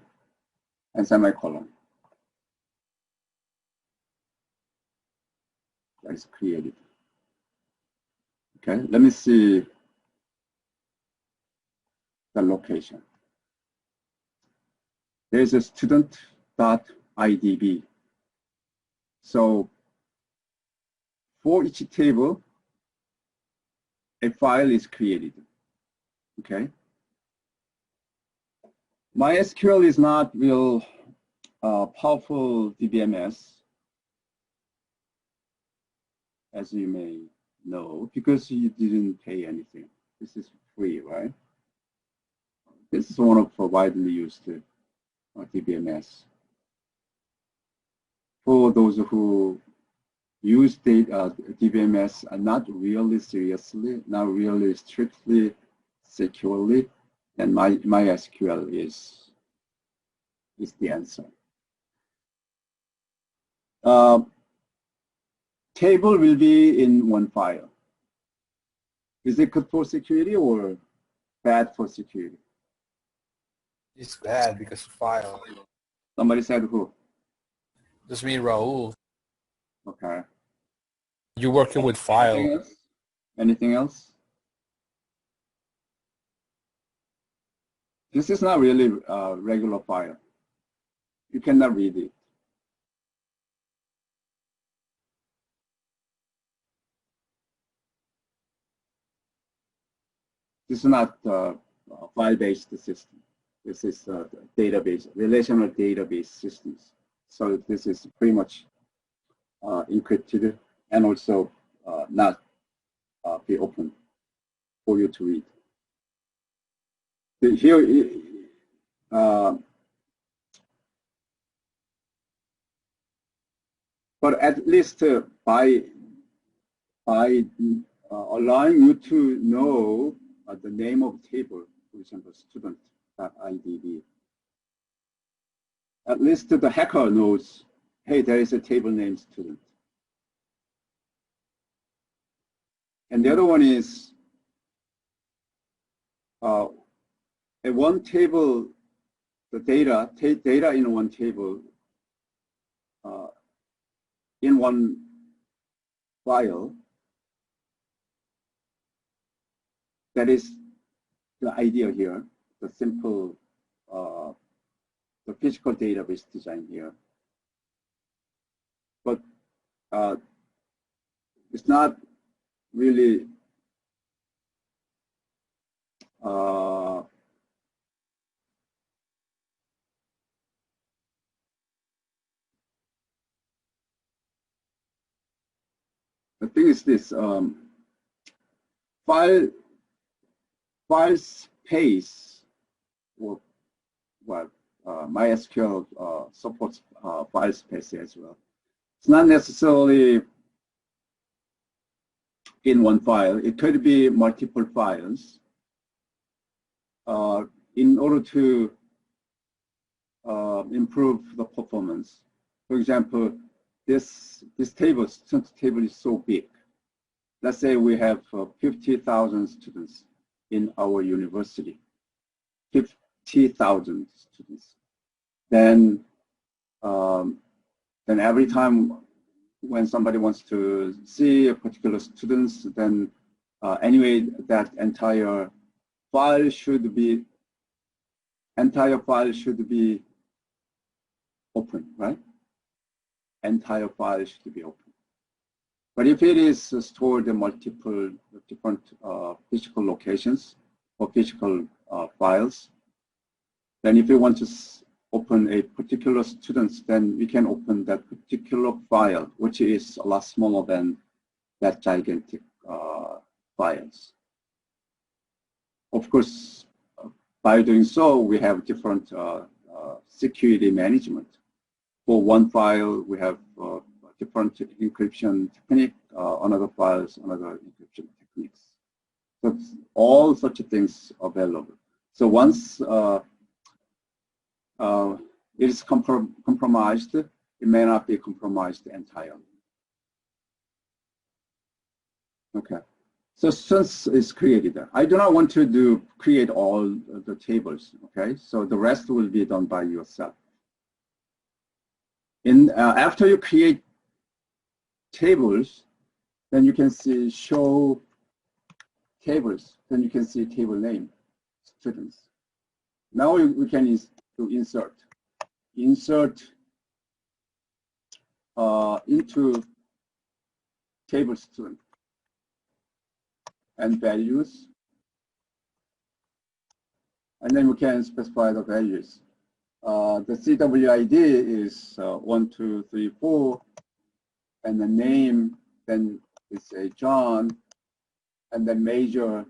And semicolon. That is created. Okay, let me see the location. There's a student.idb. So for each table, a file is created. Okay. MySQL is not real powerful DBMS, as you may know, because you didn't pay anything. This is free, right? This is one of widely used DBMS. For those who use DBMS not really seriously, not really strictly securely, then MySQL is the answer. Table will be in one file. Is it good for security or bad for security? It's bad because file. Somebody said who? Just me, Raul. Okay. You're working with file. Anything else? Anything else? This is not really a regular file. You cannot read it. This is not a file-based system. This is a database, relational database systems. So this is pretty much encrypted and also not be open for you to read. Here, but at least by allowing you to know the name of the table, for example, student.idb, at least the hacker knows, hey, there is a table named student. And the other one is at one table, the data in one table in one file. That is the idea here, the simple, the physical database design here. But it's not really the thing is this, file space, or well, MySQL supports file space as well. It's not necessarily in one file. It could be multiple files. In order to improve the performance. For example, this table, student table is so big. Let's say we have 50,000 students in our university. 50,000 students. Then every time when somebody wants to see a particular students, then anyway, that entire file should be open, right? Entire file should be open. But if it is stored in multiple different physical locations or physical files, then if you want to open a particular student, then we can open that particular file, which is a lot smaller than that gigantic files. Of course, by doing so, we have different security management. For one file, we have different encryption technique, another files, another encryption techniques. So all such things available. So once it is compromised, it may not be compromised entirely. Okay. So since it's created, I do not want to create all the tables. Okay. So the rest will be done by yourself. After you create tables, then you can see show tables. Then you can see table name, students. Now we can do insert into table student and values. And then we can specify the values. The CWID is 1, 2, 3, 4, and the name then is a John, and then major,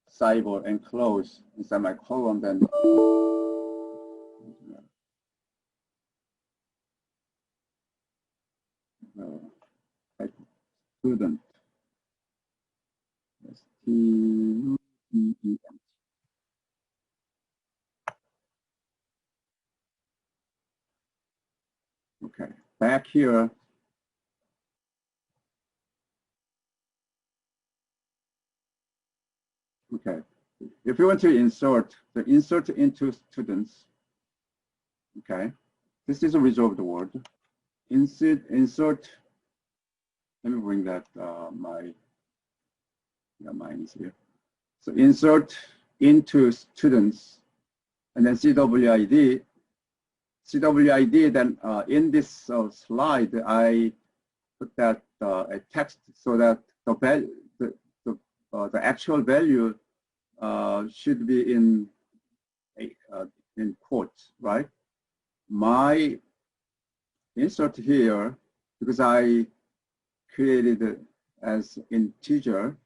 cyber, and close in semicolon. Then student. STUDENT. Okay, back here. Okay, if you want to insert into students, okay, this is a reserved word. Insert, let me bring that, mine is here. So insert into students, and then CWID, then in this slide, I put that a text so that the actual value should be in quotes, right? My insert here, because I created it as integer,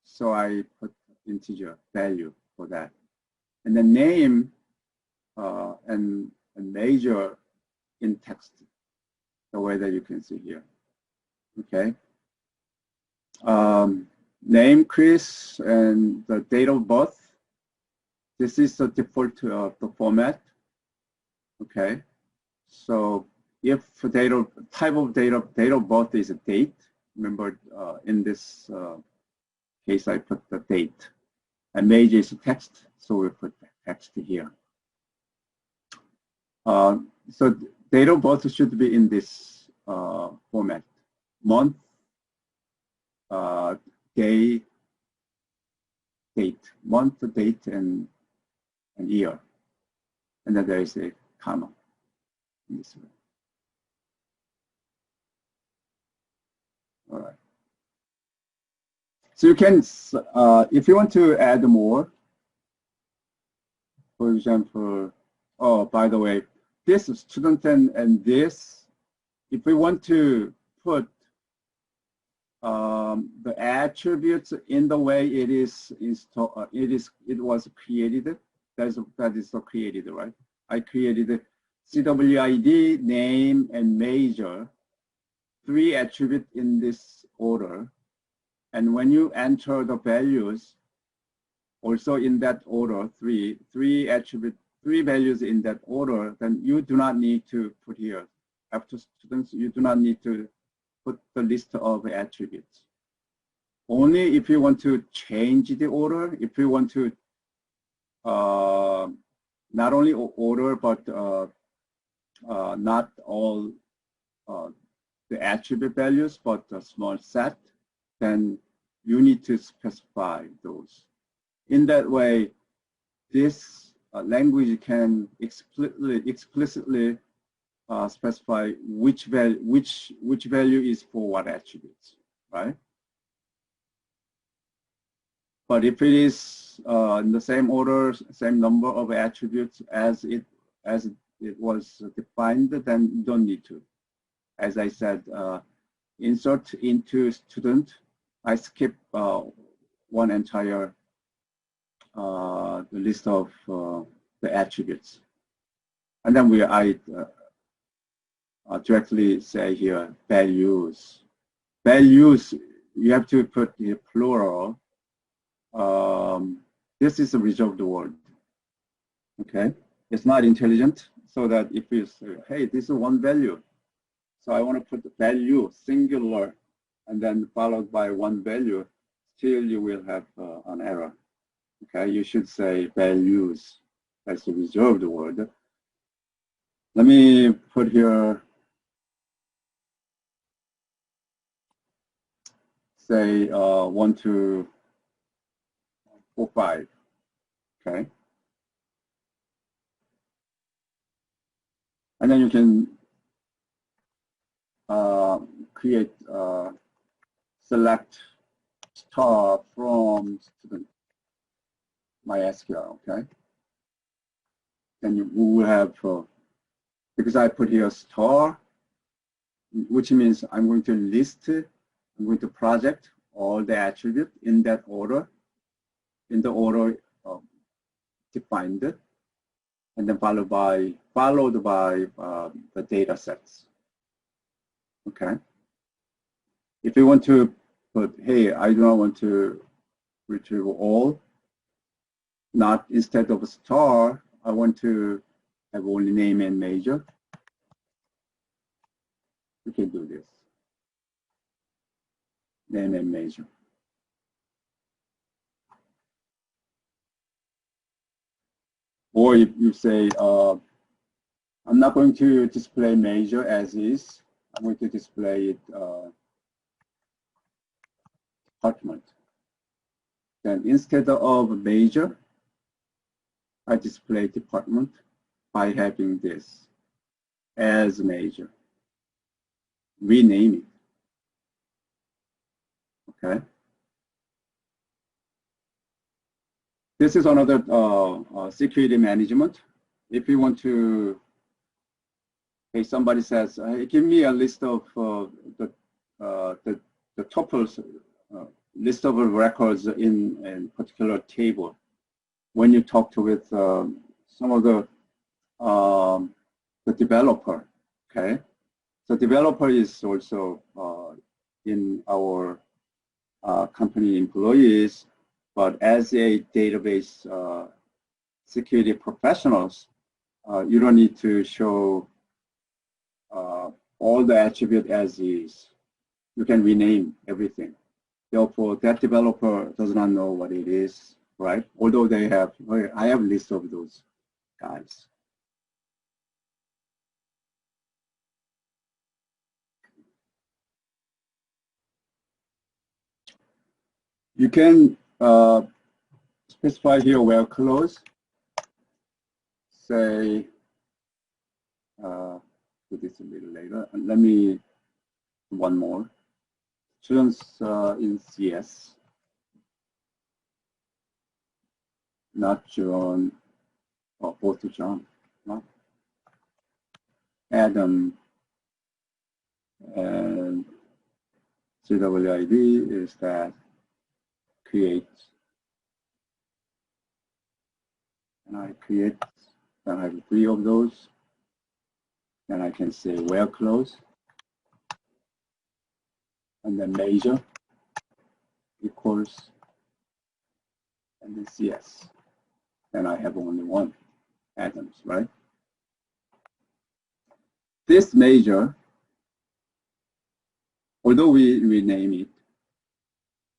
so I put integer value for that. And the name and major in text, the way that you can see here. Okay. Name, Chris, and the date of birth. This is the default the format. Okay. So if type of date of birth is a date, remember in this case I put the date, and major is text, so we put text here. So date of birth should be in this format: month, day, date, month, date, and year, and then there is a comma in this way. All right. So you can, if you want to add more, for example, oh, by the way, this student and this, if we want to put the attributes in the way it is installed, it was created. That is so created, right? I created CWID, name, and major, 3 attributes in this order. And when you enter the values, also in that order, three values in that order, then you do not need to put here. After students, you do not need to put the list of attributes. Only if you want to change the order, if you want to not only order, but not all the attribute values, but a small set, then you need to specify those. In that way, this language can explicitly specify which value is for what attributes, right? But if it is in the same order, same number of attributes as it was defined, then you don't need to. As I said, insert into student, I skip one entire the list of the attributes, and then I directly say here values. Values, you have to put the plural. This is a reserved word. Okay, it's not intelligent. So that if you say, hey, this is one value, so I want to put the value singular, and then followed by one value, still you will have an error. Okay, you should say values. That's a reserved word. Let me put here, say 1, 2, 4, 5. Okay, and then you can create select star from student MySQL. Okay, then you will have because I put here star, which means I'm going to list, I'm going to project all the attributes in that order, in the order defined, and then followed by the data sets. Okay. If you want to put, hey, I do not want to retrieve all, not instead of a star, I want to have only name and major. You can do this. Name and major. Or if you say, I'm not going to display major as is, I'm going to display it department. Then instead of major, I display department by having this as major. Rename it. Okay. This is another security management. If you want to, hey, somebody says, hey, give me a list of the tuples, list of records in a particular table. When you talk with some of the developer, okay? So developer is also in our company employees, but as a database security professionals, you don't need to show all the attribute as is. You can rename everything. Therefore, that developer does not know what it is, right? Although they have, I have a list of those guys. You can specify here where clause. Say, do this a little later. And let me do one more. Students in CS, not John or both to John. No? Adam and CWID is that create, and I create, then I have 3 of those. Then I can say where close, and then measure equals, and then CS. Then I have only 1 atoms, right? This measure, although we rename it,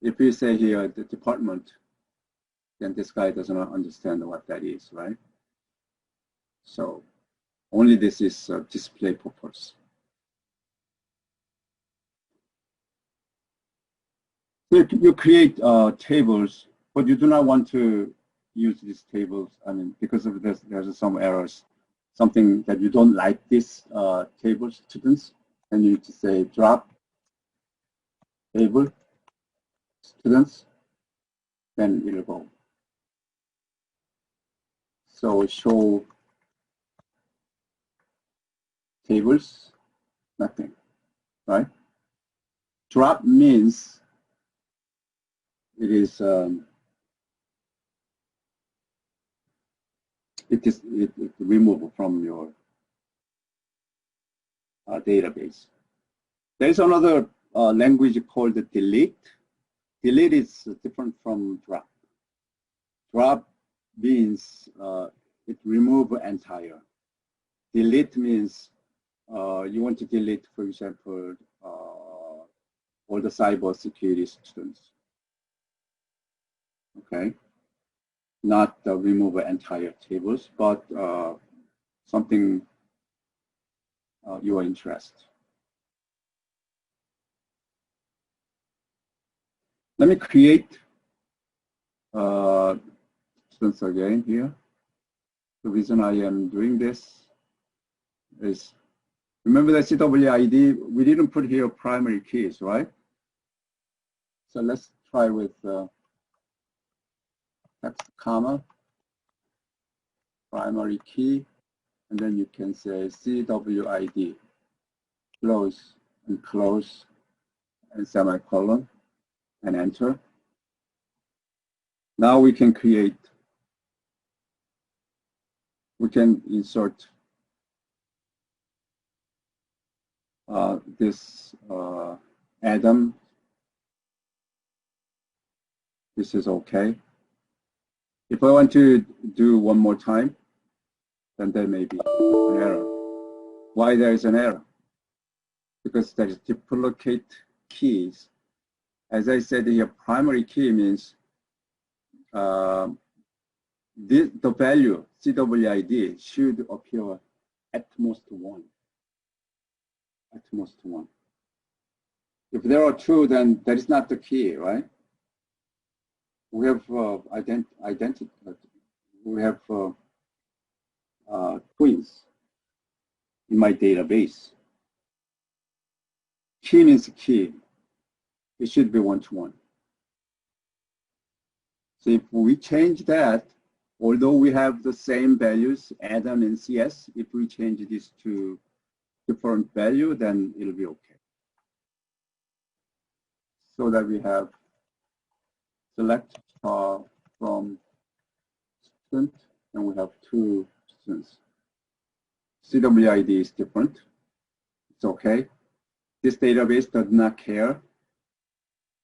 if we say here the department, then this guy does not understand what that is, right? So only this is display purpose. So you create tables, but you do not want to use these tables. I mean, because of this, there's some errors, something that you don't like this table students, and you need to say drop table students, then it'll go. So show tables, nothing, right? Drop means it is removed from your database. There is another language called delete. Delete is different from drop. Drop means it remove entire. Delete means you want to delete, for example, all the cyber security students. Okay, not remove entire tables, but something you are interested. Let me create students again here. The reason I am doing this is, remember that CWID, we didn't put here primary keys, right? So let's try with text comma, primary key, and then you can say CWID, close and close, and semicolon, and enter. Now we can create, we can insert this Adam. This is okay. If I want to do one more time, then there may be an error. Why there is an error? Because there is duplicate keys. As I said here, primary key means the value CWID should appear at most 1. At most 1. If there are 2, then that is not the key, right? We have identity. We have twins in my database. Key means key. It should be 1-to-1. So if we change that, although we have the same values, Adam and CS, if we change this to different value, then it'll be okay. So that we have select from student, and we have 2 students. CWID is different. It's okay. This database does not care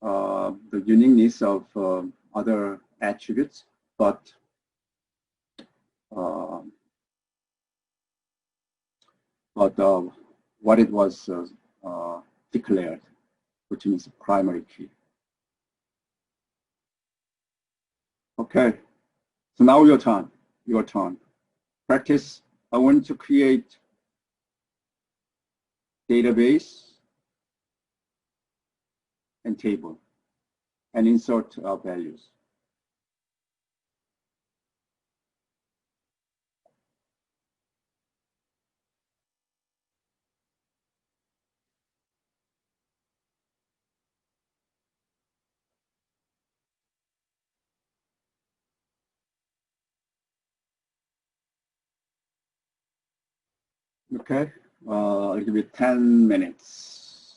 the uniqueness of other attributes, but what it was declared, which means primary key. Okay, so now your turn. Your turn. Practice. I want to create database and table and insert values. Okay, I'll give you 10 minutes.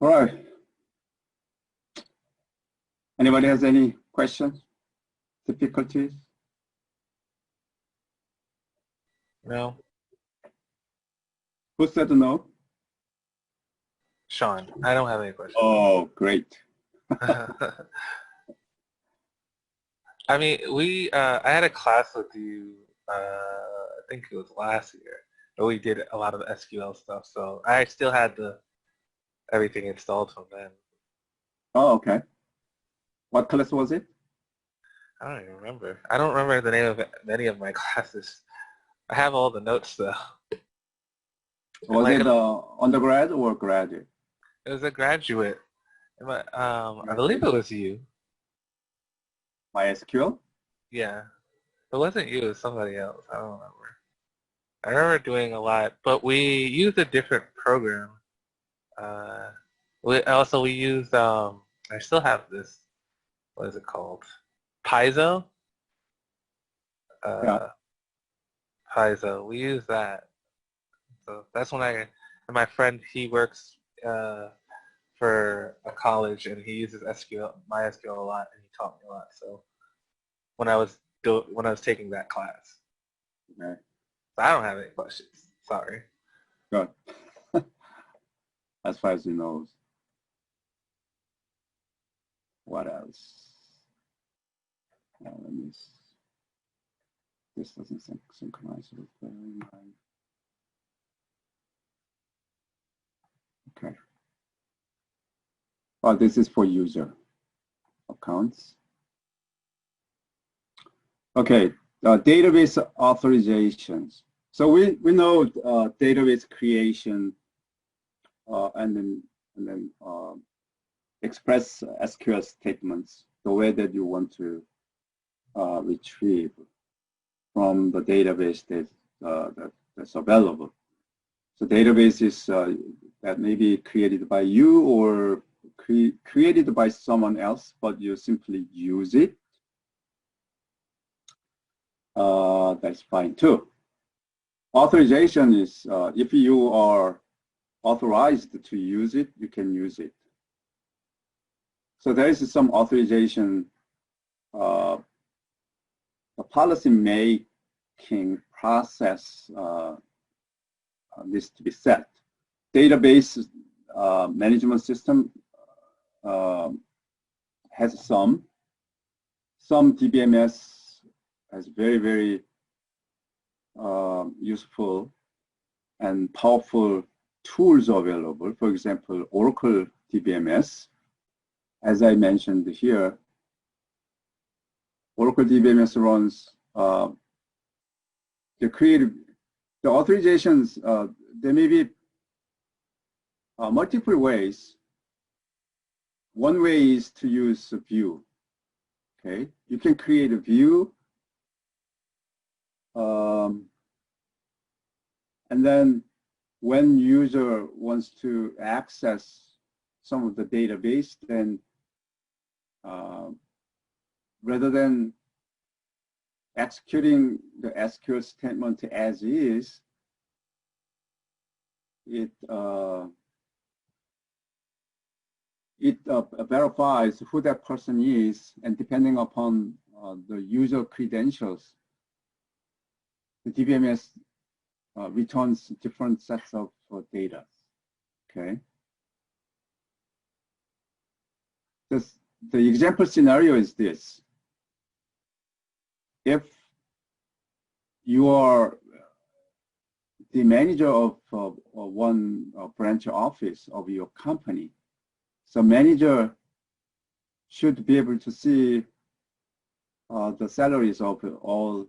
All right. Anybody has any questions, difficulties? No. Who said no? Sean, I don't have any questions. Oh, great. I mean, I had a class with you, I think it was last year, where we did a lot of SQL stuff, so I still had everything installed from then. Oh, okay. What class was it? I don't even remember. I don't remember the name of many of my classes. I have all the notes, though. Was it undergrad or graduate? It was a graduate. I believe it was you. MySQL? Yeah. It wasn't you, it was somebody else. I don't remember. I remember doing a lot, but we used a different program. We used, I still have this, what is it called? Paizo? Yeah. Paizo. We use that. So that's when and my friend, he works for a college and he uses MySQL a lot, and he taught me a lot. So when I was taking that class. Okay. So I don't have any questions. Sorry. Good. As far as you know. What else? Let me see. This doesn't synchronize with okay. Oh, this is for user accounts. Okay, database authorizations. So we know database creation and then express SQL statements the way that you want to retrieve from the database that's available. So database is that may be created by you or created by someone else, but you simply use it. That's fine too. Authorization is if you are authorized to use it, you can use it. So there is some authorization, the policy making process needs to be set. Database management system has some DBMS has very, very useful and powerful tools available. For example, Oracle DBMS. As I mentioned here, Oracle DBMS runs the authorizations. There may be multiple ways. One way is to use a view. Okay, you can create a view, and then when user wants to access some of the database, then rather than executing the SQL statement as is, it verifies who that person is, and depending upon the user credentials, the DBMS returns different sets of data. Okay. The example scenario is this. If you are the manager of one branch office of your company, so manager should be able to see the salaries of all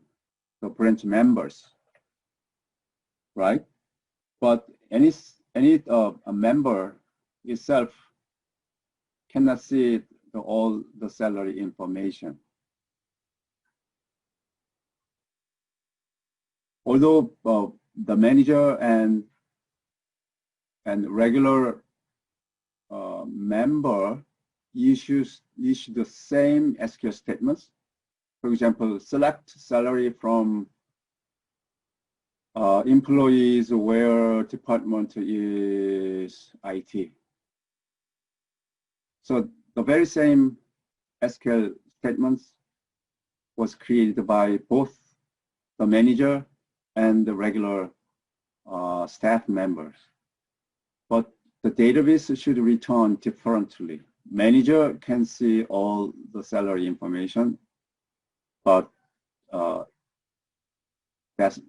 the branch members, right? But any a member itself cannot see all the salary information. Although the manager and regular member issue the same SQL statements. For example, select salary from employees where department is IT. So the very same SQL statements was created by both the manager and the regular staff members. But the database should return differently. Manager can see all the salary information, but that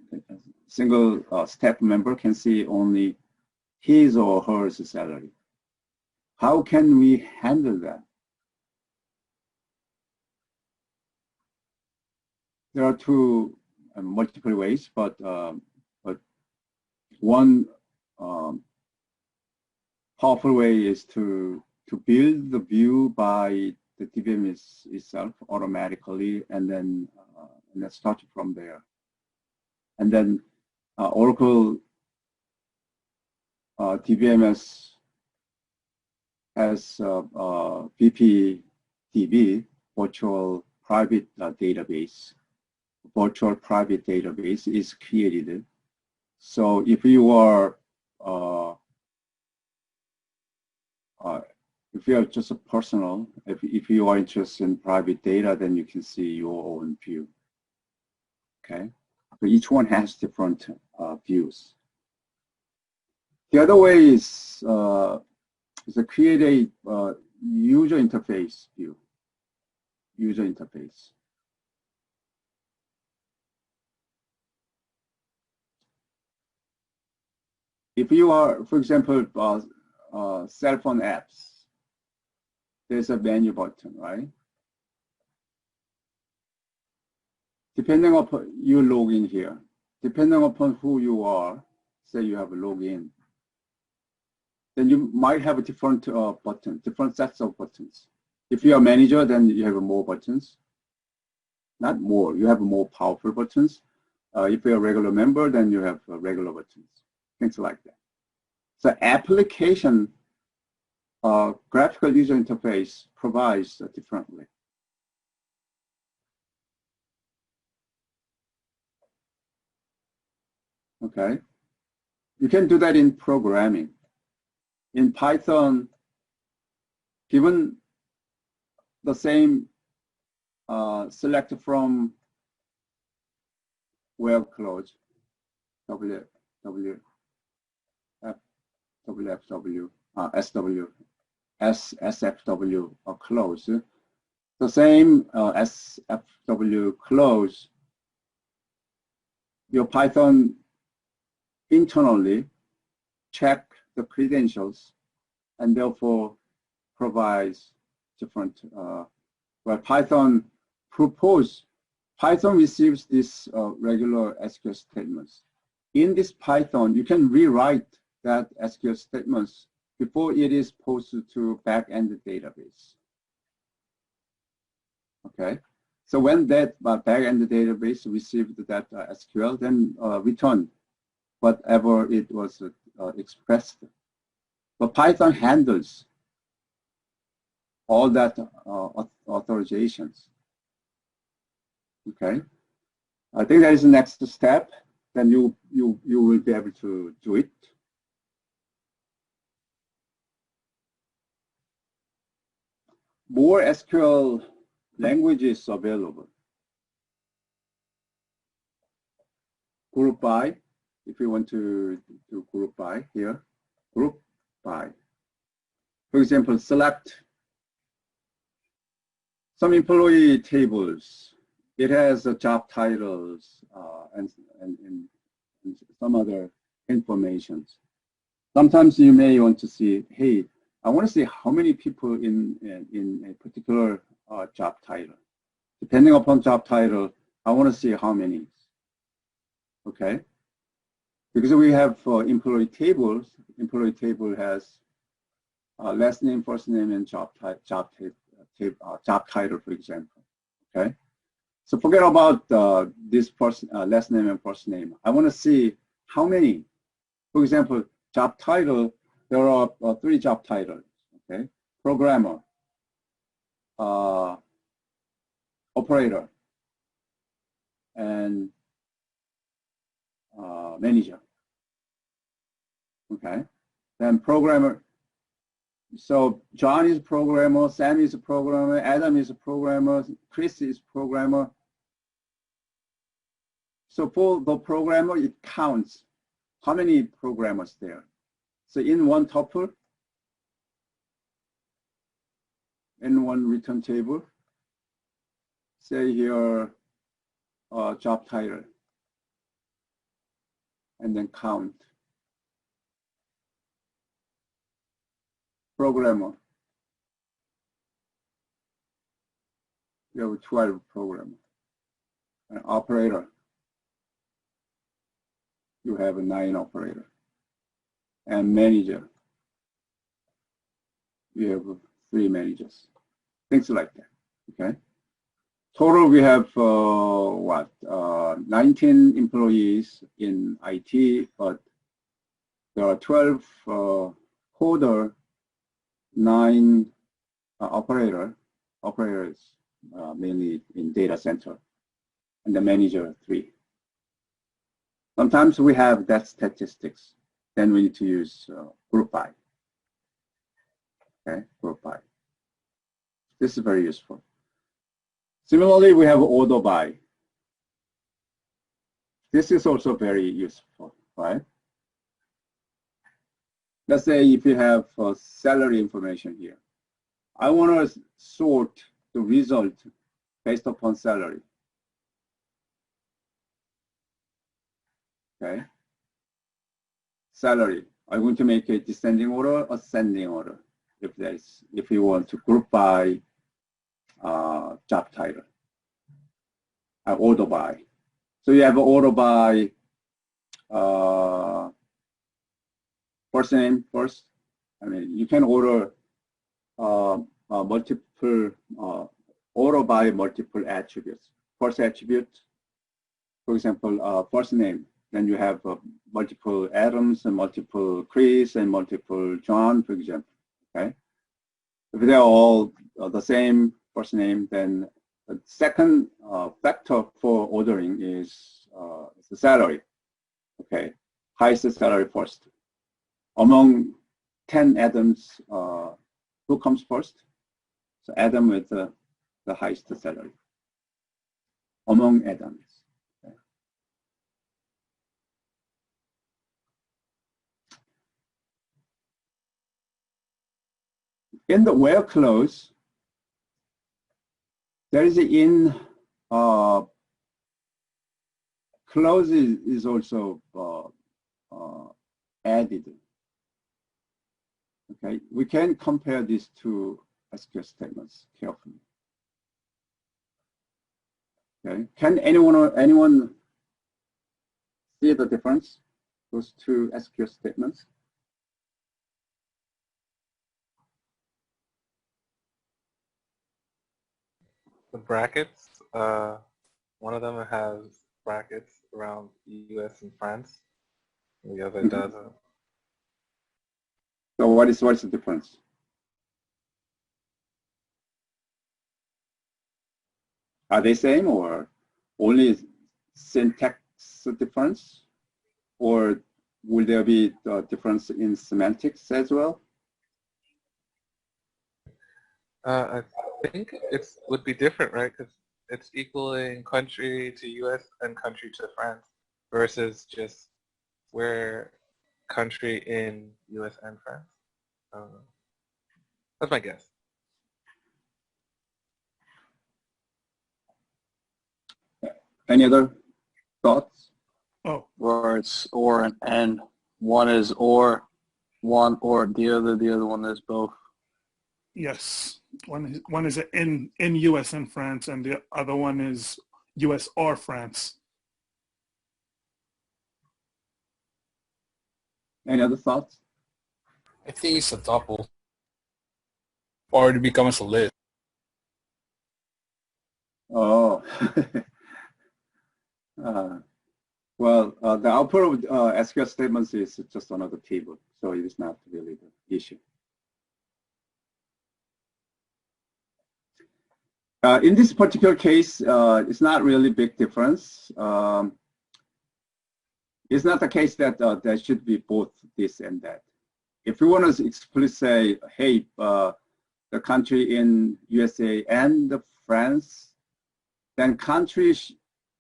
single staff member can see only his or her salary. How can we handle that? There are two multiple ways, but one powerful way is to build the view by the DBM itself automatically, and then start from there. And then Oracle DBMS has VPDB, virtual private database. Virtual private database is created. So if you are just a personal, if you are interested in private data, then you can see your own view. Okay, so each one has different views. The other way is to create a user interface view. User interface. If you are, for example, cell phone apps, there's a menu button, right? Depending upon you log in here, depending upon who you are, say you have a login, then you might have a different button, different sets of buttons. If you are a manager, then you have more buttons. Not more, you have more powerful buttons. If you're a regular member, then you have regular buttons, things like that. So application graphical user interface provides differently. Okay, you can do that in programming. In Python, given the same select from where clause, WFW, SFW clause. The same SFW clause, your Python internally check the credentials and therefore provides different, where Python receives this regular SQL statements. In this Python, you can rewrite that SQL statements before it is posted to back-end database. Okay, so when that back-end database received that SQL, then return whatever it was expressed. But Python handles all that authorizations. Okay, I think that is the next step. Then you will be able to do it. More SQL languages available. Group by, if you want to do group by here, group by. For example, select some employee tables. It has job titles and some other information. Sometimes you may want to see, hey, I want to see how many people in a particular job title. Depending upon job title, I want to see how many. Okay, because we have employee tables. Employee table has last name, first name, and job title, for example. Okay, so forget about this person last name and first name. I want to see how many. For example, job title. There are 3 job titles. Okay, programmer, operator, and manager. Okay, then programmer So John is a programmer, Sam is a programmer, Adam is a programmer, Chris is a programmer. So for the programmer, it counts how many programmers there. So in one tuple, in one return table, say here job title, and then count. Programmer. You have 12 programmers. An operator. You have 9 operators. And manager. You have 3 managers. Things like that. Okay. Total, we have 19 employees in IT, but there are 12 coder, 9 operators, mainly in data center, and the manager 3. Sometimes we have that statistics. Then we need to use group by. Okay, group by. This is very useful. Similarly, we have order by. This is also very useful, right? Let's say if you have salary information here. I want to sort the result based upon salary. Okay. Salary. I'm going to make a descending order, ascending order. If you want to group by job title, order by. So you have order by first name first. I mean, you can order multiple order by multiple attributes. First attribute, for example, first name. Then you have multiple Adams and multiple Chris and multiple John, for example. Okay. If they're all the same first name, then the second factor for ordering is the salary. Okay, highest salary first. Among 10 Adams, who comes first? So Adam with the highest salary among Adams. Okay. In the where clause, there is in clause is also added. Okay, we can compare these two SQL statements carefully. Okay, can anyone see the difference? Those two SQL statements. The brackets, one of them has brackets around US and France, and the other doesn't. So what is the difference? Are they same or only syntax difference, or will there be a difference in semantics as well? I think it would be different, right? Because it's equaling country to US and country to France versus just where country in US and France. That's my guess. Any other thoughts? Oh, where it's or and N. One is or, one or the other one is both. Yes, one is in US and France, and the other one is US or France. Any other thoughts? I think it's a tuple. Or it becomes a list. Oh, well, the output of SQL statements is just another table, so it is not really the issue. In this particular case, it's not really big difference. It's not the case that there should be both this and that. if we want to explicitly say, hey, the country in USA and France, then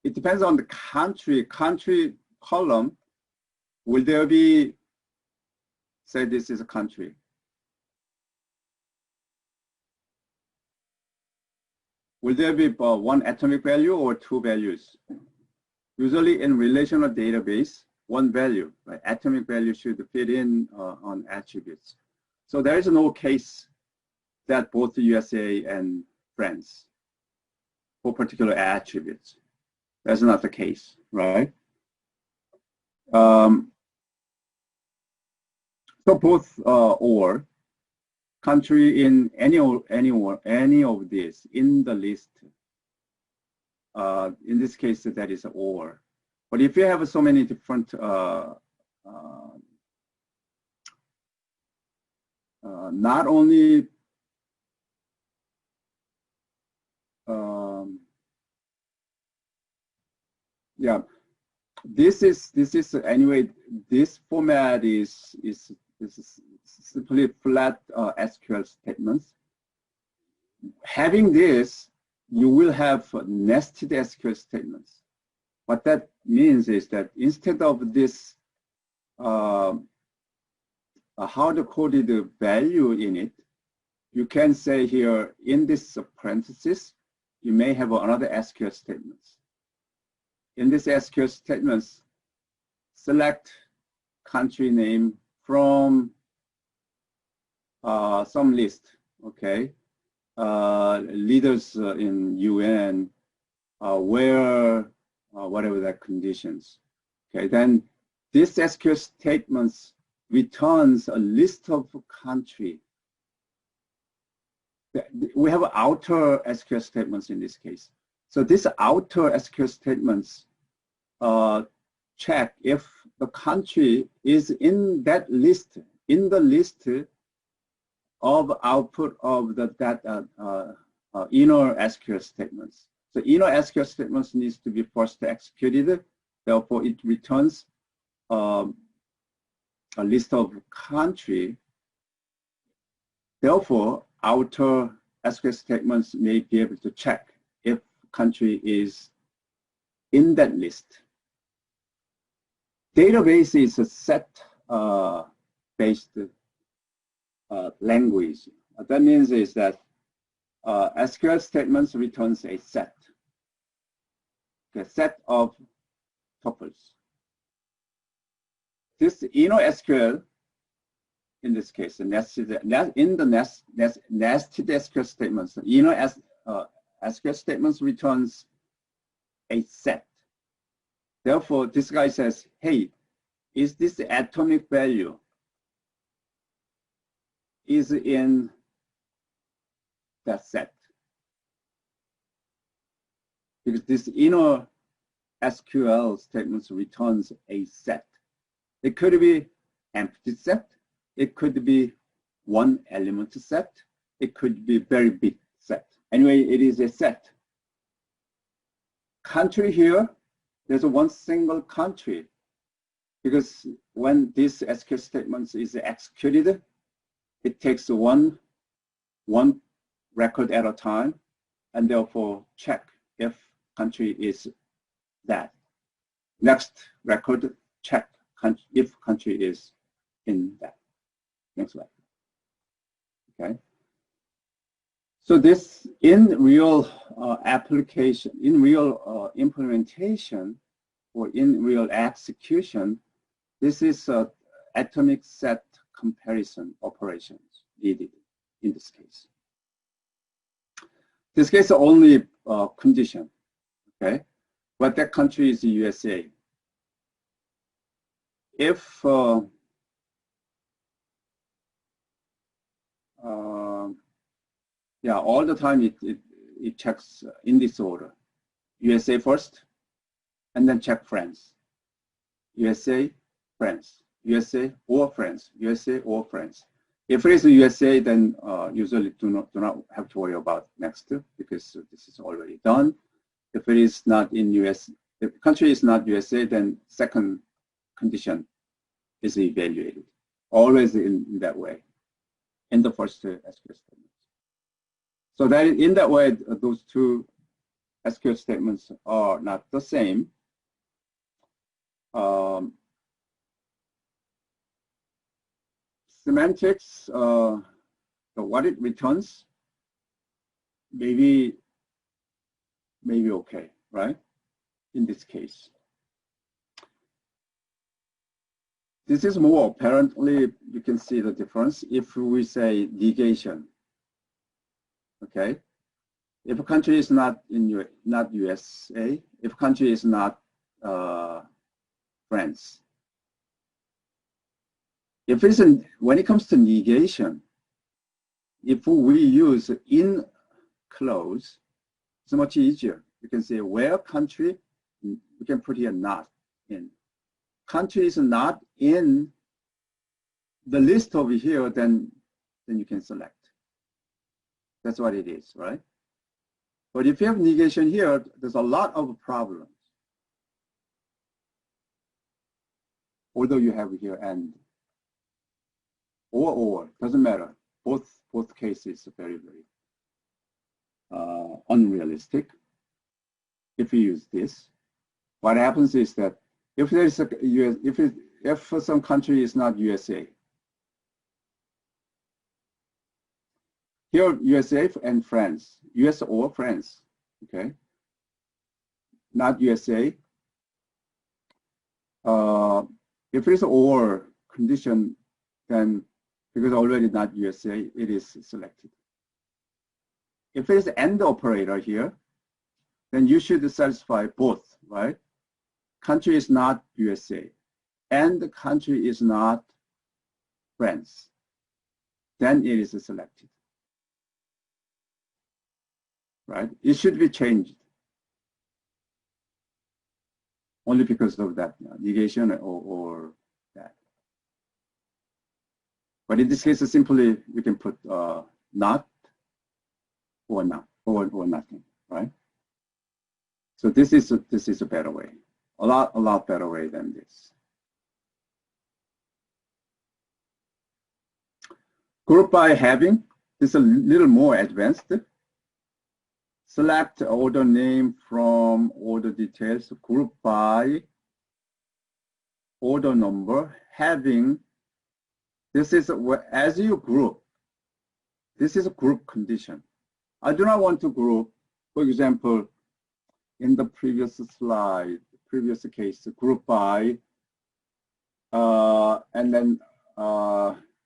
it depends on the country column. Will there be, say this is a country. Will there be one atomic value or two values? Usually in relational database, one value, right? Atomic value should fit in on attributes. So there is no case that both the USA and France for particular attributes. That's not the case, right? So both or country in any of these in the list. In this case, that is or. But if you have so many different not only yeah, this is anyway. This format is simply flat SQL statements. Having this, you will have nested SQL statements. What that means is that instead of this hard-coded value in it, you can say here in this parenthesis, you may have another SQL statements. In this SQL statements, select country name from some list, okay? Leaders in UN, where, whatever the conditions. Okay, then this SQL statements returns a list of country. We have outer SQL statements in this case. So this outer SQL statements check if the country is in that list, in the list of output of that inner SQL statements. So inner SQL statements needs to be first executed. Therefore, it returns a list of country. Therefore, outer SQL statements may be able to check if country is in that list. Database is a set-based language. What that means is that SQL statements returns a set, a set of tuples. This inner SQL, in this case, in the nested SQL statements, inner SQL statements returns a set. Therefore, this guy says, hey, is this atomic value is in that set? Because this inner SQL statements returns a set. It could be empty set. It could be one element set. It could be very big set. Anyway, it is a set. Country here, there's one single country, because when this SQL statement is executed, it takes one record at a time, and therefore check if country is that. Next record, check if country is in that. Next slide. Okay. So this in real application, in real implementation, or in real execution, this is atomic set comparison operations needed in this case. This case only condition, okay? But that country is the USA. If yeah, all the time it checks in this order. USA first, and then check France. USA, France. USA or France. USA or France. If it is USA, then usually do not have to worry about next, because this is already done. If it is not in US, if the country is not USA, then second condition is evaluated. always in that way, in the first SQL statement. So that in that way, those two SQL statements are not the same. Semantics, so what it returns, maybe okay, right? In this case. This is more apparently, you can see the difference if we say negation. Okay, if a country is not in not USA, if a country is not France. If it's when it comes to negation, if we use in clause, it's much easier. You can say where country, you can put here not in. Country is not in the list over here, then you can select. That's what it is, right? But if you have negation here, there's a lot of problems. Although you have here and or doesn't matter. Both cases are very unrealistic. If you use this, what happens is that if there is a US, if some country is not USA, here USA and France, US or France, okay, not USA. If it's or condition, then because already not USA, it is selected. If it is and operator here, then you should satisfy both, right? Country is not USA, and the country is not France. Then it is selected, right? It should be changed only because of that negation or that. But in this case, simply we can put not or not or nothing, right? So this is a better way, a lot better way than this. Group by having is a little more advanced. Select order name from order details, group by order number, having. This is as you group. This is a group condition. I do not want to group, for example, in the previous slide, previous case, group by, and then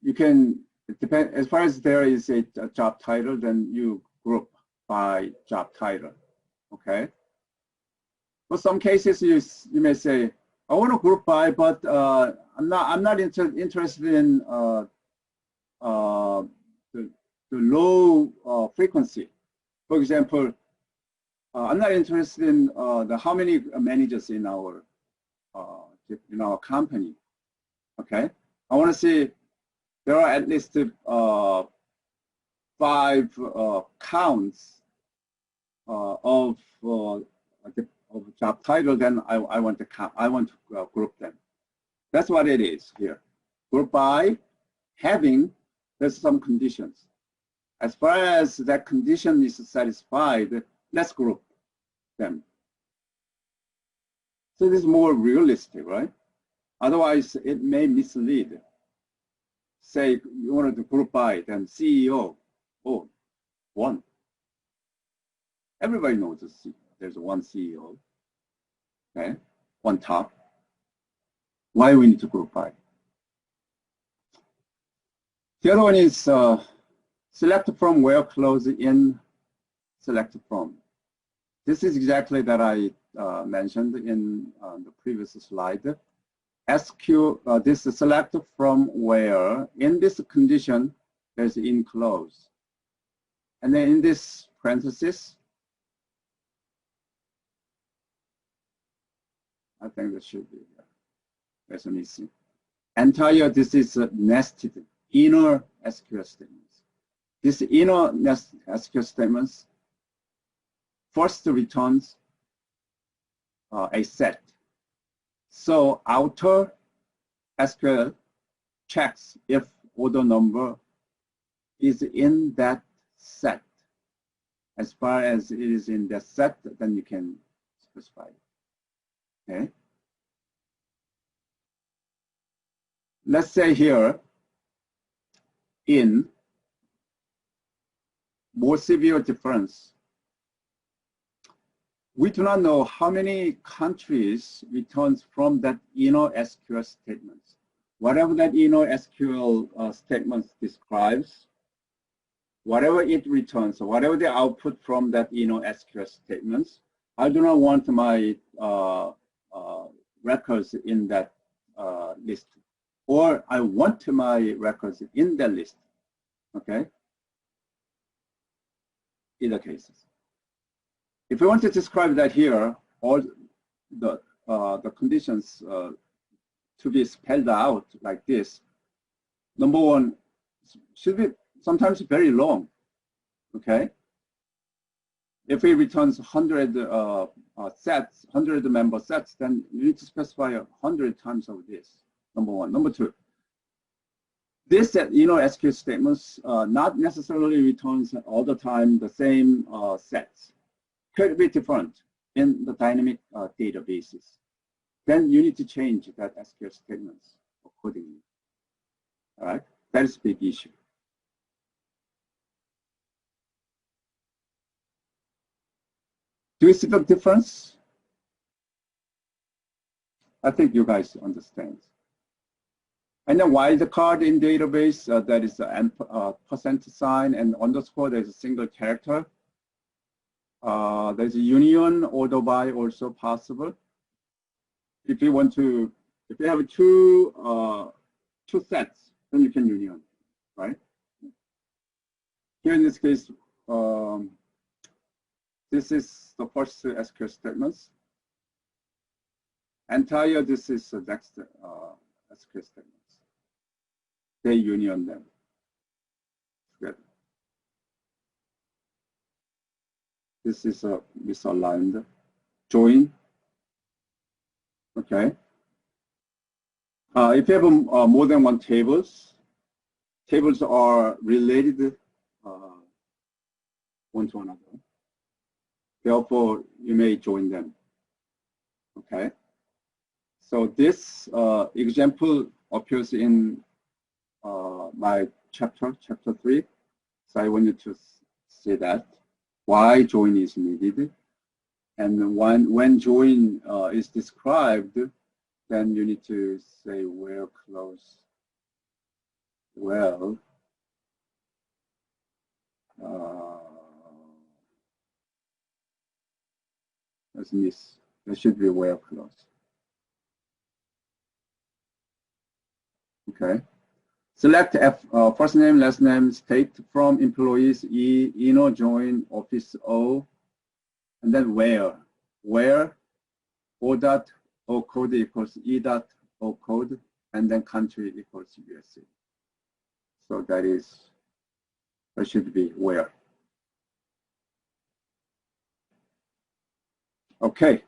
you can, it depend, as far as there is a job title, then you group by job title, okay? For some cases, you may say, I want to group by, but I'm not interested in the low frequency. For example, I'm not interested in how many managers in our company. Okay, I want to see there are at least 5 counts of job title. Then I want to count. I want to group them. That's what it is here. Group by having. There's some conditions. As far as that condition is satisfied, let's group them. So this is more realistic, right? Otherwise, it may mislead. Say you wanted to group by, then CEO, oh, 1. Everybody knows there's one CEO, okay? One top. Why we need to group by? The other one is select from where clause in select from. This is exactly that I mentioned in the previous slide. This select from where, in this condition, there's in clause. And then in this parenthesis, I think that should be, there's a missing. Entire, this is nested inner SQL statements. This inner SQL statements first returns a set. So outer SQL checks if order number is in that set. As far as it is in that set, then you can specify it. Okay. Let's say here, in more severe difference, we do not know how many countries returns from that inner SQL statements. Whatever that inner SQL statement describes, whatever it returns, or whatever the output from that inner SQL statements, I do not want my records in that list, or I want my records in that list. Okay. Either cases. If we want to describe that here, all the conditions to be spelled out like this. Number one, should be sometimes very long. Okay. If it returns 100 sets, 100 member sets, then you need to specify 100 times of this. Number one. Number two, this SQL statements not necessarily returns all the time the same sets. Could be different in the dynamic databases. Then you need to change that SQL statements accordingly. All right, that is a big issue. Do you see the difference? I think you guys understand. And then wildcard in database, that is a percent sign and underscore, there's a single character. There's a union, order by also possible. If you want to, if you have two sets, then you can union, right? Here in this case, this is the first SQL statements. Entire, this is the next SQL statements. They union them together. This is a misaligned join. Okay. If you have more than one tables are related one to another. Therefore, you may join them. Okay. So this example appears in my chapter 3. So I want you to see that why join is needed, and when join is described, then you need to say where close. Well, that's miss. There should be where close. Okay. Select first name, last name, state from employees, inner join, office O, and then where. Where O dot O code equals E dot O code, and then country equals USA. So that should be where. Okay.